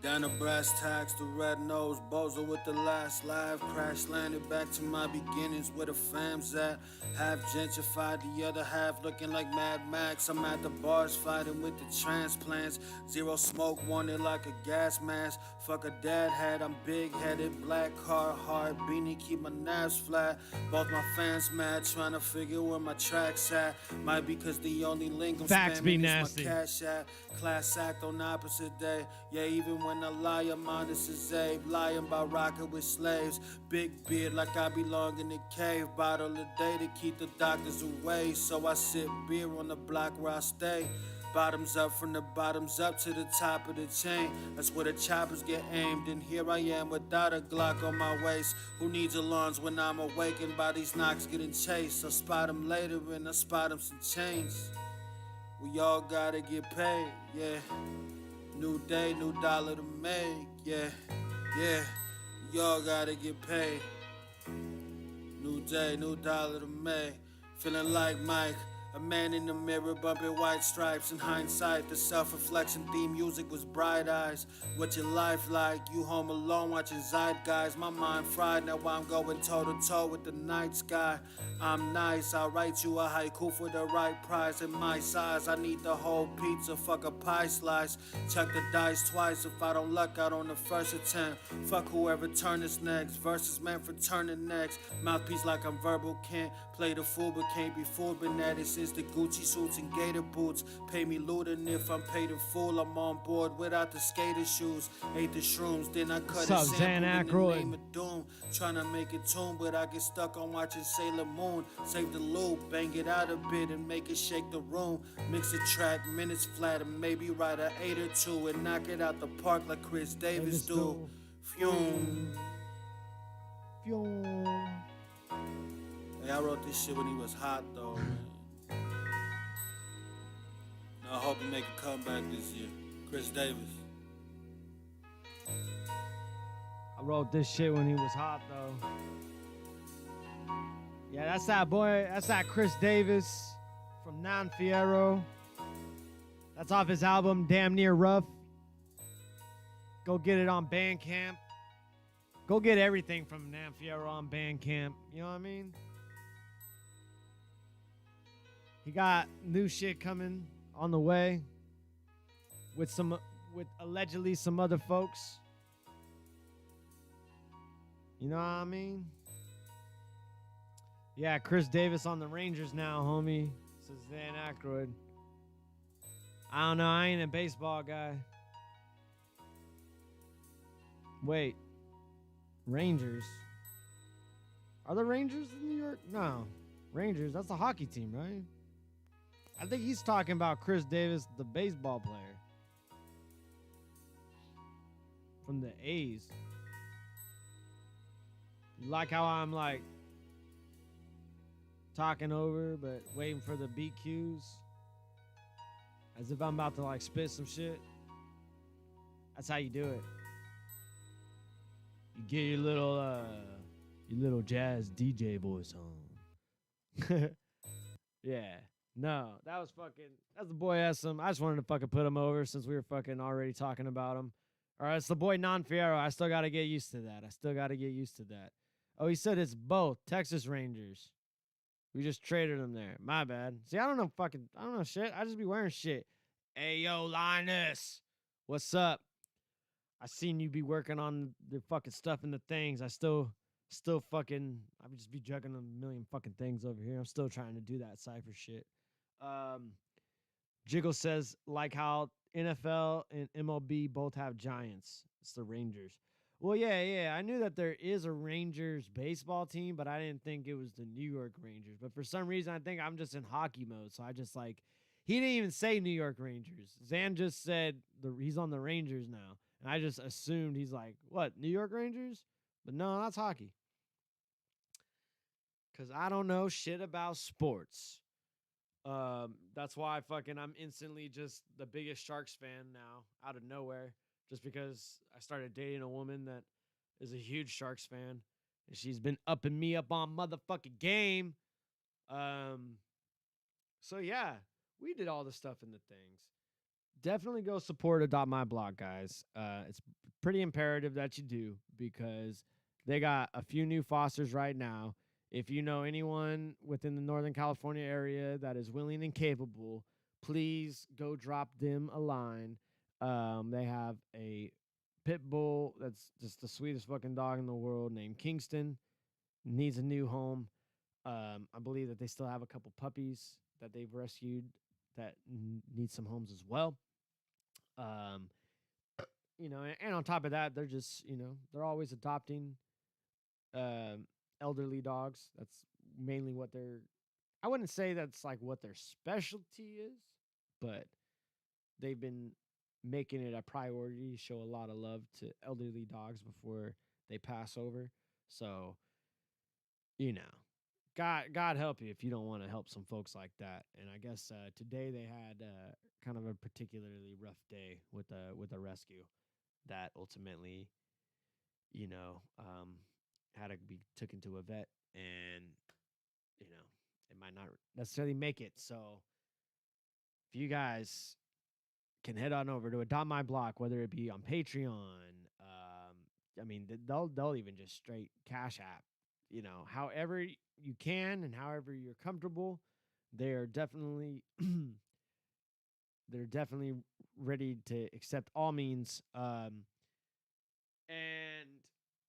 Down the brass tacks, the red nose, bozo with the last live. Crash landed back to my beginnings where the fam's at. Half gentrified, the other half looking like Mad Max. I'm at the bars fighting with the transplants. Zero smoke, wanted like a gas mask. Fuck a dad hat, I'm big-headed, black car, hard beanie, keep my naps flat. Both my fans mad, trying to figure where my tracks at. Might be cause the only link I'm Facts be spamming nasty. is my cash app. Class act on opposite day. Yeah, even when I lie, I'm honest as Abe. Lying by rocking with slaves. Big beard like I belong in the cave. Bottle a day to keep the doctors away. So I sip beer on the block where I stay. Bottoms up from the bottoms up to the top of the chain. That's where the choppers get aimed. And here I am without a Glock on my waist. Who needs alarms when I'm awakened by these knocks getting chased? I spot them later and I spot them some chains. We all gotta get paid, yeah. New day, new dollar to make, yeah. We all gotta get paid. New day, new dollar to make. Feeling like Mike, a man in the mirror bumping white stripes. In hindsight, the self-reflection theme music was bright eyes. What your life like? You home alone watching Zeitgeist. My mind fried, now I'm going toe-to-toe with the night sky. I'm nice, I'll write you a haiku for the right price. In my size, I need the whole pizza, fuck a pie slice. Check the dice twice, if I don't luck out on the first attempt. Fuck whoever turn this next, verses meant for turning next. Mouthpiece like I'm verbal, can't play the fool but can't be fooled. Been at it since the Gucci suits and gator boots. Pay me loot and if I'm paid in full, I'm on board without the skater shoes. Ate the shrooms, then I cut a sample in the name of doom. Tryna make it tune, but I get stuck on watching Sailor Moon. Save the loop, bang it out a bit and make it shake the room. Mix the track, minutes flat and maybe write an 8 or 2 and knock it out the park like Chris Davis do. Fume. Hey, I wrote this shit when he was hot though, man. I hope he make a comeback this year. Chris Davis. I wrote this shit when he was hot, though. Yeah, that's that boy. That's that Chris Davis from Non Fierro. That's off his album, Damn Near Rough. Go get it on Bandcamp. Go get everything from Non Fierro on Bandcamp. You know what I mean? He got new shit coming on the way with allegedly some other folks. You know what I mean? Yeah, Chris Davis on the Rangers now, homie. Says Dan Aykroyd. I don't know. I ain't a baseball guy. Wait. Rangers. Are the Rangers in New York? No. Rangers, that's a hockey team, right? I think he's talking about Chris Davis, the baseball player. From the A's. You like how I'm like talking over but waiting for the beat cues? As if I'm about to like spit some shit. That's how you do it. You get your little jazz DJ voice on. Yeah. No, that's the boy SM. I just wanted to fucking put him over since we were fucking already talking about him. All right, it's the boy Non Fierro. I still got to get used to that. Oh, he said it's both Texas Rangers. We just traded them there. My bad. See, I don't know shit. I just be wearing shit. Hey, yo, Linus. What's up? I seen you be working on the fucking stuff and the things. I still fucking, I would just be juggling a million fucking things over here. I'm still trying to do that cypher shit. Jiggle says, like how NFL and MLB both have giants. It's the Rangers. Well, yeah. I knew that there is a Rangers baseball team, but I didn't think it was the New York Rangers. But for some reason, I think I'm just in hockey mode. So I just like, he didn't even say New York Rangers. Zan just said he's on the Rangers now. And I just assumed he's like, what, New York Rangers? But no, that's hockey. Because I don't know shit about sports. That's why I'm instantly just the biggest Sharks fan now, out of nowhere. Just because I started dating a woman that is a huge Sharks fan. And she's been upping me up on motherfucking game. So yeah, we did all the stuff in the things. Definitely go support Adopt My Block, guys. It's pretty imperative that you do because they got a few new fosters right now. If you know anyone within the Northern California area that is willing and capable, please go drop them a line. They have a pit bull that's just the sweetest fucking dog in the world named Kingston. Needs a new home. I believe that they still have a couple puppies that they've rescued that need some homes as well. And on top of that, they're just, they're always adopting elderly dogs. That's mainly what I wouldn't say that's like what their specialty is, but they've been making it a priority to show a lot of love to elderly dogs before they pass over. So, God help you if you don't want to help some folks like that. And I guess today they had kind of a particularly rough day with a rescue that ultimately, had to be taken to a vet, and it might not necessarily make it. So if you guys can head on over to Adopt My Block, whether it be on Patreon, they'll even just straight Cash App, however you can and however you're comfortable. They're definitely ready to accept all means. And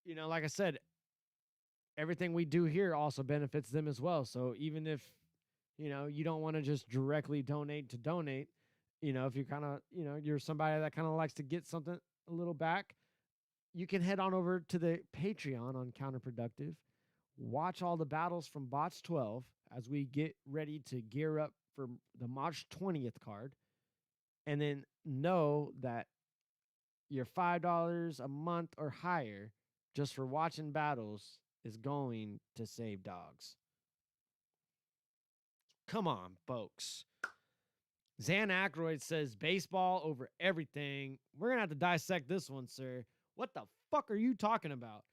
like I said, everything we do here also benefits them as well. So even if you don't want to just directly donate, if you're kind of you're somebody that kind of likes to get something a little back, you can head on over to the Patreon on Counterproductive. Watch all the battles from BOTZ XII as we get ready to gear up for the March 20th card. And then know that your $5 a month or higher just for watching battles is going to save dogs. Come on, folks. Zan Aykroyd says baseball over everything. We're going to have to dissect this one, sir. What the fuck are you talking about?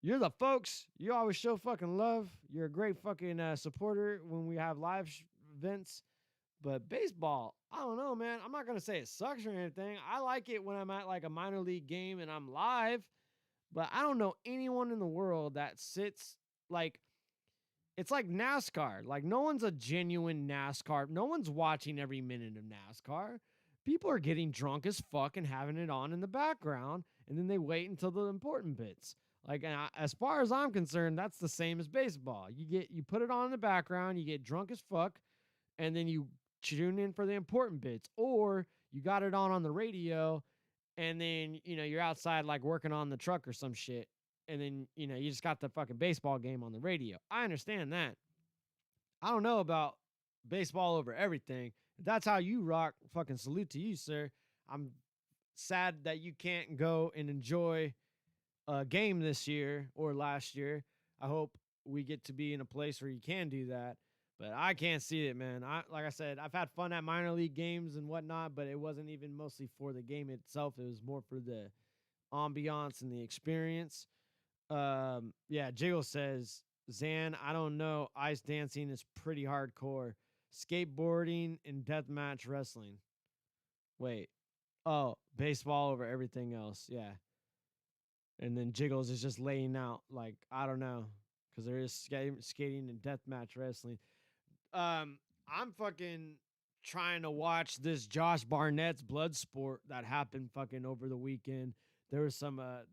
You're the folks. You always show fucking love. You're a great fucking supporter when we have live events. But baseball, I don't know, man. I'm not going to say it sucks or anything. I like it when I'm at like a minor league game and I'm live. But I don't know anyone in the world that sits like, it's like NASCAR. Like, no one's a genuine NASCAR. No one's watching every minute of NASCAR. People are getting drunk as fuck and having it on in the background. And then they wait until the important bits. Like, as far as I'm concerned, that's the same as baseball. You put it on in the background, you get drunk as fuck, and then you tune in for the important bits. Or you got it on the radio, and then, you're outside like working on the truck or some shit. And then, you just got the fucking baseball game on the radio. I understand that. I don't know about baseball over everything. If that's how you rock, fucking salute to you, sir. I'm sad that you can't go and enjoy a game this year or last year. I hope we get to be in a place where you can do that. But I can't see it, man. Like I said, I've had fun at minor league games and whatnot, but it wasn't even mostly for the game itself. It was more for the ambiance and the experience. Jiggle says, Zan, I don't know. Ice dancing is pretty hardcore. Skateboarding and deathmatch wrestling. Wait. Oh, baseball over everything else. Yeah. And then Jiggles is just laying out, like, I don't know. Because there is skating and deathmatch wrestling. I'm fucking trying to watch this Josh Barnett's Bloodsport that happened fucking over the weekend. There was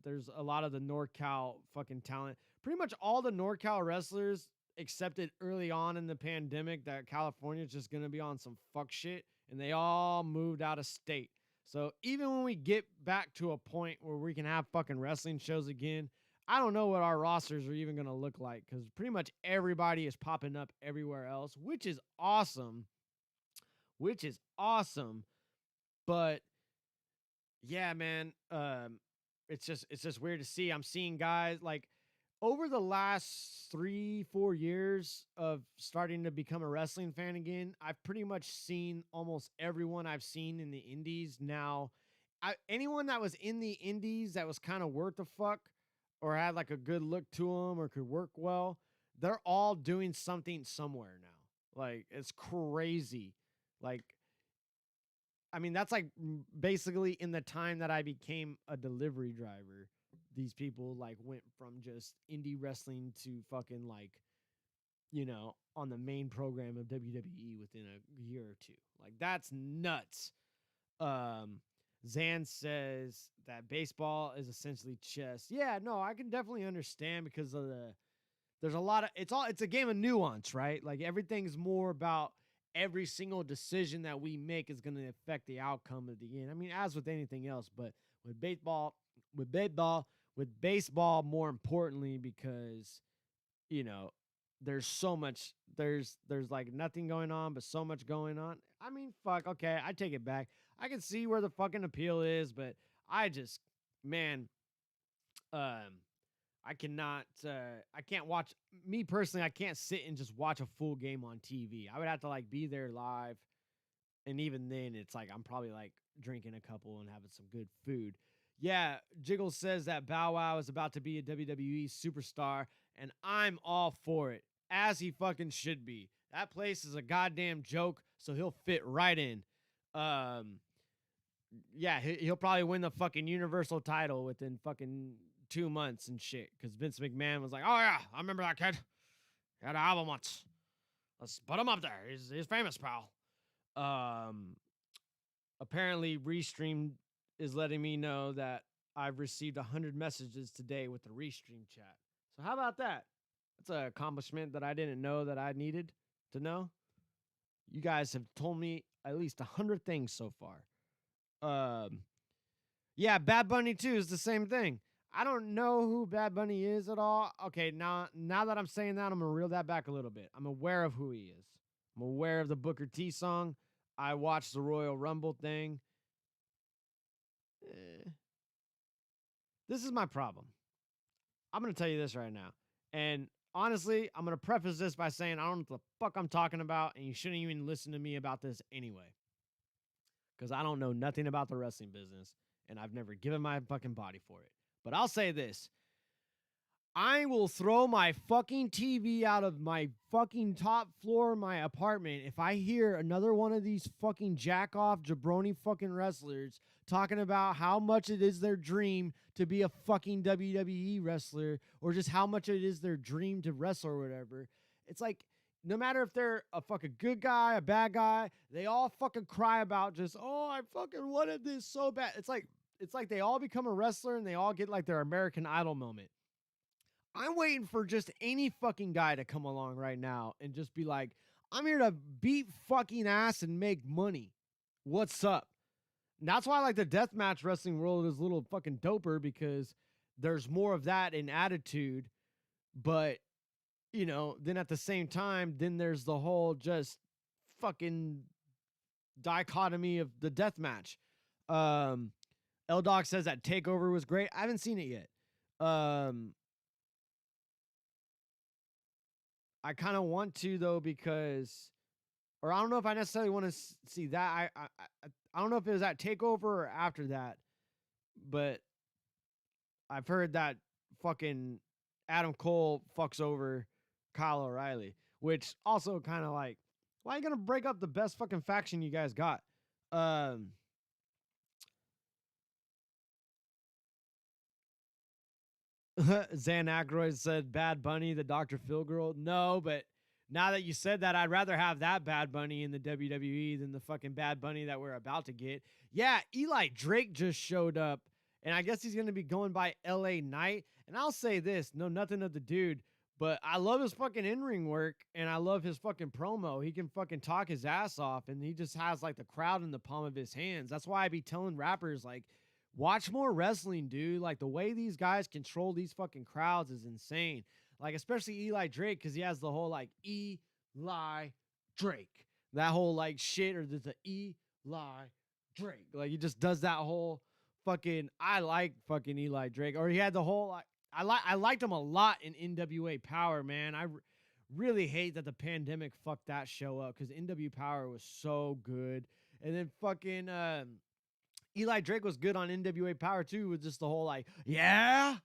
there's a lot of the NorCal fucking talent. Pretty much all the NorCal wrestlers accepted early on in the pandemic that California is just going to be on some fuck shit, and they all moved out of state. So even when we get back to a point where we can have fucking wrestling shows again, I don't know what our rosters are even going to look like, because pretty much everybody is popping up everywhere else, which is awesome. But Yeah, man. It's just weird to see. I'm seeing guys like over the last 3-4 years of starting to become a wrestling fan again. I've pretty much seen almost everyone I've seen in the indies now. Anyone that was in the indies that was kind of worth the fuck or had like a good look to them or could work well, they're all doing something somewhere now. Like it's crazy. Like I mean, that's like basically in the time that I became a delivery driver. These people like went from just indie wrestling to fucking like, on the main program of WWE within a year or two. Like that's nuts. Zan says that baseball is essentially chess. Yeah, no, I can definitely understand because of there's a lot of it's a game of nuance, right? Like everything's more about every single decision that we make is going to affect the outcome of the end. I mean, as with anything else, but with baseball more importantly because there's so much there's like nothing going on but so much going on. I mean, fuck, okay, I take it back. I can see where the fucking appeal is, but I just man I can't watch, me personally, I can't sit and just watch a full game on TV. I would have to like be there live. And even then it's like, I'm probably like drinking a couple and having some good food. Yeah. Jiggle says that Bow Wow is about to be a WWE superstar and I'm all for it, as he fucking should be. That place is a goddamn joke. So he'll fit right in. Yeah, he'll probably win the fucking Universal title within fucking 2 months and shit. Because Vince McMahon was like, "Oh yeah, I remember that kid. He had an album once. Let's put him up there. He's famous, pal." Apparently, Restream is letting me know that I've received 100 messages today with the Restream chat. So how about that? That's an accomplishment that I didn't know that I needed to know. You guys have told me at least 100 things so far. Yeah, Bad Bunny too is the same thing. I don't know who Bad Bunny is at all. Okay, now that I'm saying that, I'm gonna reel that back a little bit. I'm aware of who he is. I'm aware of the Booker T song. I watched the Royal Rumble thing. This is my problem. I'm gonna tell you this right now. And honestly, I'm gonna preface this by saying I don't know what the fuck I'm talking about, and you shouldn't even listen to me about this anyway. Because I don't know nothing about the wrestling business, and I've never given my fucking body for it. But I'll say this. I will throw my fucking TV out of my fucking top floor of my apartment if I hear another one of these fucking jack-off jabroni fucking wrestlers talking about how much it is their dream to be a fucking WWE wrestler or just how much it is their dream to wrestle or whatever. It's like, no matter if they're a fucking good guy, a bad guy, they all fucking cry about just, oh, I fucking wanted this so bad. It's like they all become a wrestler and they all get like their American Idol moment. I'm waiting for just any fucking guy to come along right now and just be like, I'm here to beat fucking ass and make money. What's up? And that's why I like the deathmatch wrestling world is a little fucking doper because there's more of that in attitude, but then at the same time, then there's the whole just fucking dichotomy of the death match. L-Doc says that TakeOver was great. I haven't seen it yet. I kind of want to though because, or I don't know if I necessarily want to see that. I don't know if it was at TakeOver or after that, but I've heard that fucking Adam Cole fucks over Kyle O'Reilly, which also kind of like, why are you gonna break up the best fucking faction you guys got? Zan Aykroyd said Bad Bunny, the Dr. Phil girl. No, but now that you said that, I'd rather have that Bad Bunny in the WWE than the fucking Bad Bunny that we're about to get. Yeah, Eli Drake just showed up, and I guess he's going to be going by LA Knight. And I'll say this, know nothing of the dude, but I love his fucking in-ring work, and I love his fucking promo. He can fucking talk his ass off, and he just has, like, the crowd in the palm of his hands. That's why I be telling rappers, like, watch more wrestling, dude. Like, the way these guys control these fucking crowds is insane. Like, especially Eli Drake, because he has the whole, like, Eli Drake. That whole, like, shit, or there's a Eli Drake. Like, he just does that whole I like fucking Eli Drake, or he had the whole, I liked him a lot in NWA Power, man. I really hate that the pandemic fucked that show up, because NW Power was so good. And then fucking Eli Drake was good on NWA Power too, with just the whole like, yeah,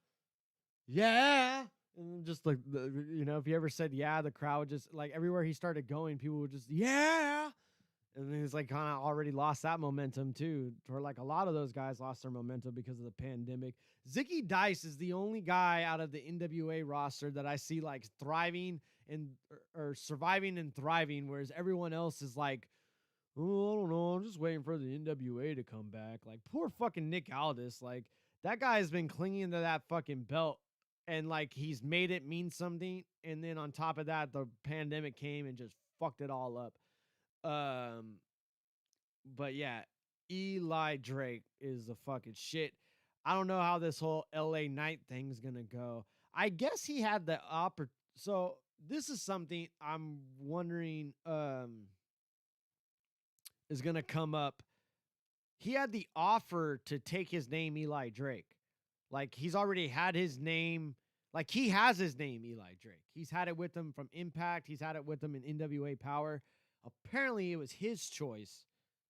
and just like, if you ever said yeah, the crowd would just, like, everywhere he started going, people would just, yeah. And then he's like kind of already lost that momentum too. For like a lot of those guys lost their momentum because of the pandemic. Zicky Dice is the only guy out of the NWA roster that I see like thriving and or surviving and thriving, whereas everyone else is like, oh, I don't know, I'm just waiting for the NWA to come back. Like, poor fucking Nick Aldis. Like, that guy has been clinging to that fucking belt, and like he's made it mean something. And then on top of that, the pandemic came and just fucked it all up. But yeah, Eli Drake is the fucking shit. I don't know how this whole LA Knight thing's gonna go. I guess he had the so this is something I'm wondering is gonna come up. He had the offer to take his name Eli Drake. Like, he's already had his name. Like, he has his name Eli Drake. He's had it with him from Impact. He's had it with him in NWA Power. Apparently, it was his choice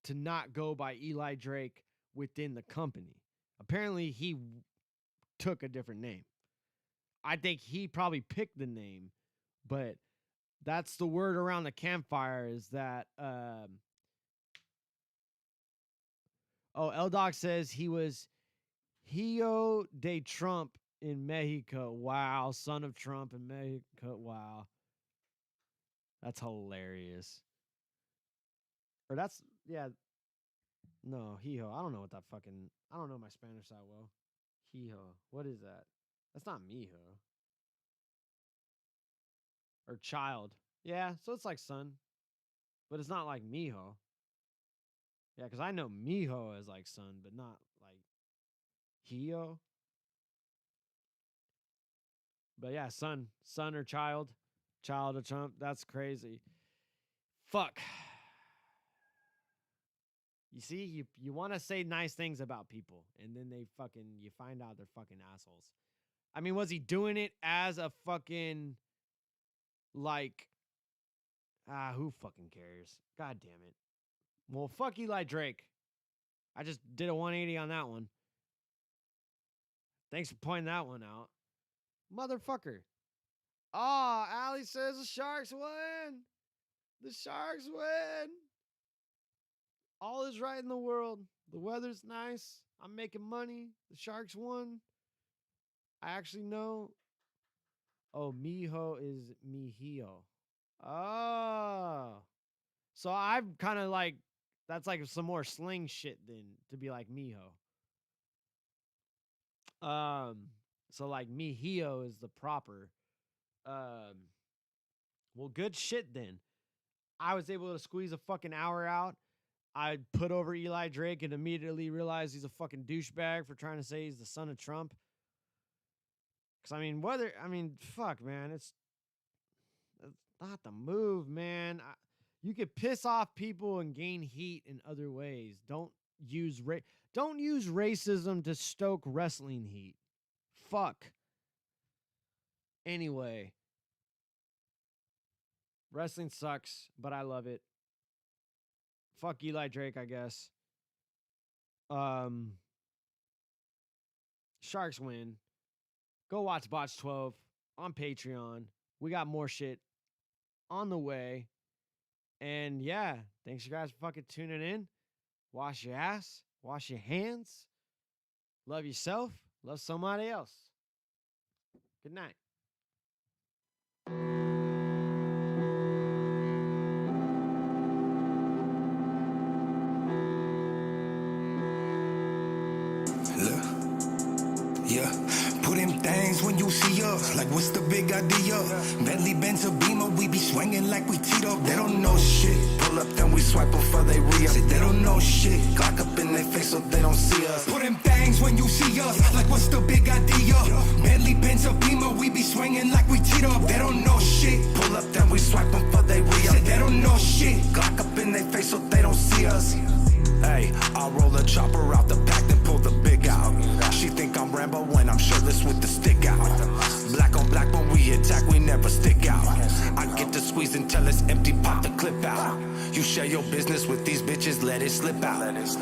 to not go by Eli Drake within the company. Apparently, he took a different name. I think he probably picked the name, but that's the word around the campfire, is that L-Doc says he was Hijo de Trump in Mexico. Wow, son of Trump in Mexico. Wow. That's hilarious. Or that's, yeah. No, Hijo. I don't know what that fucking, I don't know my Spanish that well. Hijo. What is that? That's not Mijo. Or child. Yeah, so it's like son. But it's not like Mijo. Yeah, because I know Mijo as like son, but not like Hijo. But yeah, son or child of Trump. That's crazy. Fuck. You see, you want to say nice things about people, and then you find out they're fucking assholes. I mean, was he doing it as a fucking, like, who fucking cares? God damn it. Well, fuck Eli Drake. I just did a 180 on that one. Thanks for pointing that one out. Motherfucker. Oh, Allie says the Sharks win. The Sharks win. All is right in the world. The weather's nice. I'm making money. The Sharks won. I actually know. Oh, Mijo is Mijio. Oh. So I'm kind of like, that's like some more sling shit then to be like Mijo. So like Mijio is the proper. Well, good shit then. I was able to squeeze a fucking hour out. I put over Eli Drake and immediately realized he's a fucking douchebag for trying to say he's the son of Trump. Because, fuck, man. It's not the move, man. You could piss off people and gain heat in other ways. Don't use racism to stoke wrestling heat. Fuck. Anyway. Wrestling sucks, but I love it. Fuck Eli Drake, I guess. Sharks win. Go watch BOTZ XII on Patreon. We got more shit on the way. And yeah, thanks you guys for fucking tuning in. Wash your ass. Wash your hands. Love yourself. Love somebody else. Good night. Yeah, put in things when you see us. Like, what's the big idea? Bentley, Benz, or Beamer, we be swinging like we teed up. They don't know shit. Pull up, then we swipe before they re-up. Say they don't know shit. Glock up in their face so they don't see us. Put in things when you see us. Like, what's the big idea? Bentley, Benz, or Beamer, we be swinging like we teed up. They don't know shit. Pull up, then we swipe before they re-up. Say they don't know shit. Glock up in their face so they don't see us. Hey, I'll roll a chopper out the pack, then pull the big share your business with these bitches, let it slip out.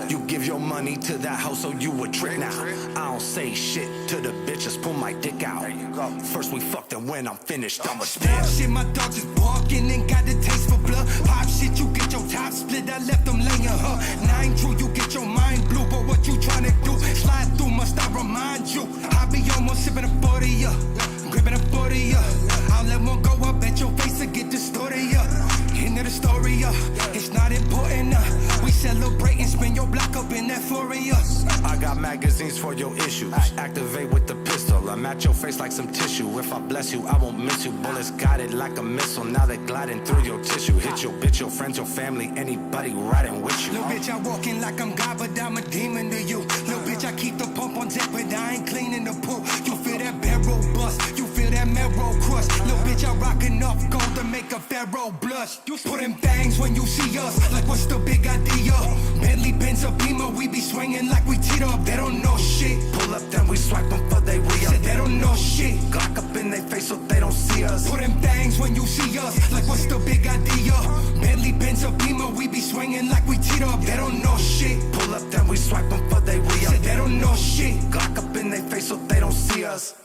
You give your money to that hoe, so you a trick now. I don't say shit to the bitches, pull my dick out. First we fucked, and when I'm finished, I'ma dip. Shit, my dog just barking and got the taste for blood. Pop shit, you get your top split, I left them laying her. 9 true, you get your mind blue, but what you tryna do? Slide through, must I remind you? I be almost sipping a 40, yeah. Gripping a 40, yeah. I'll let one go, I bet your face will get distorted, yeah. End of the story, yeah. It's not important, we celebrate and spin your block up in that euphoria. I got magazines for your issues. Activate with the pistol. I'm at your face like some tissue. If I bless you, I won't miss you. Bullets got it like a missile. Now they're gliding through your tissue. Hit your bitch, your friends, your family, anybody riding with you. Little bitch, I walking like I'm God, but I'm a demon to you. Little bitch, I keep the pump on deck, but I ain't cleaning the pool. You feel that barrel bust, you feel that marrow crush. Little bitch, I rockin' off gold to make a pharaoh blush. You put them things when you see us, like what's the big idea? Bentley, Benz, or Beamer, we be swinging like we teed up. They don't know shit. Pull up, then we swipe them for they re-up. Said they don't know shit. Glock up in their face so they don't see us. Put them things when you see us, like what's the big idea? Bentley, Benz, or Beamer, we be swinging like we teed up. They don't know shit. Pull up, then we swipe them for they re-up. Said they don't know shit. Glock up in their face so they don't see us.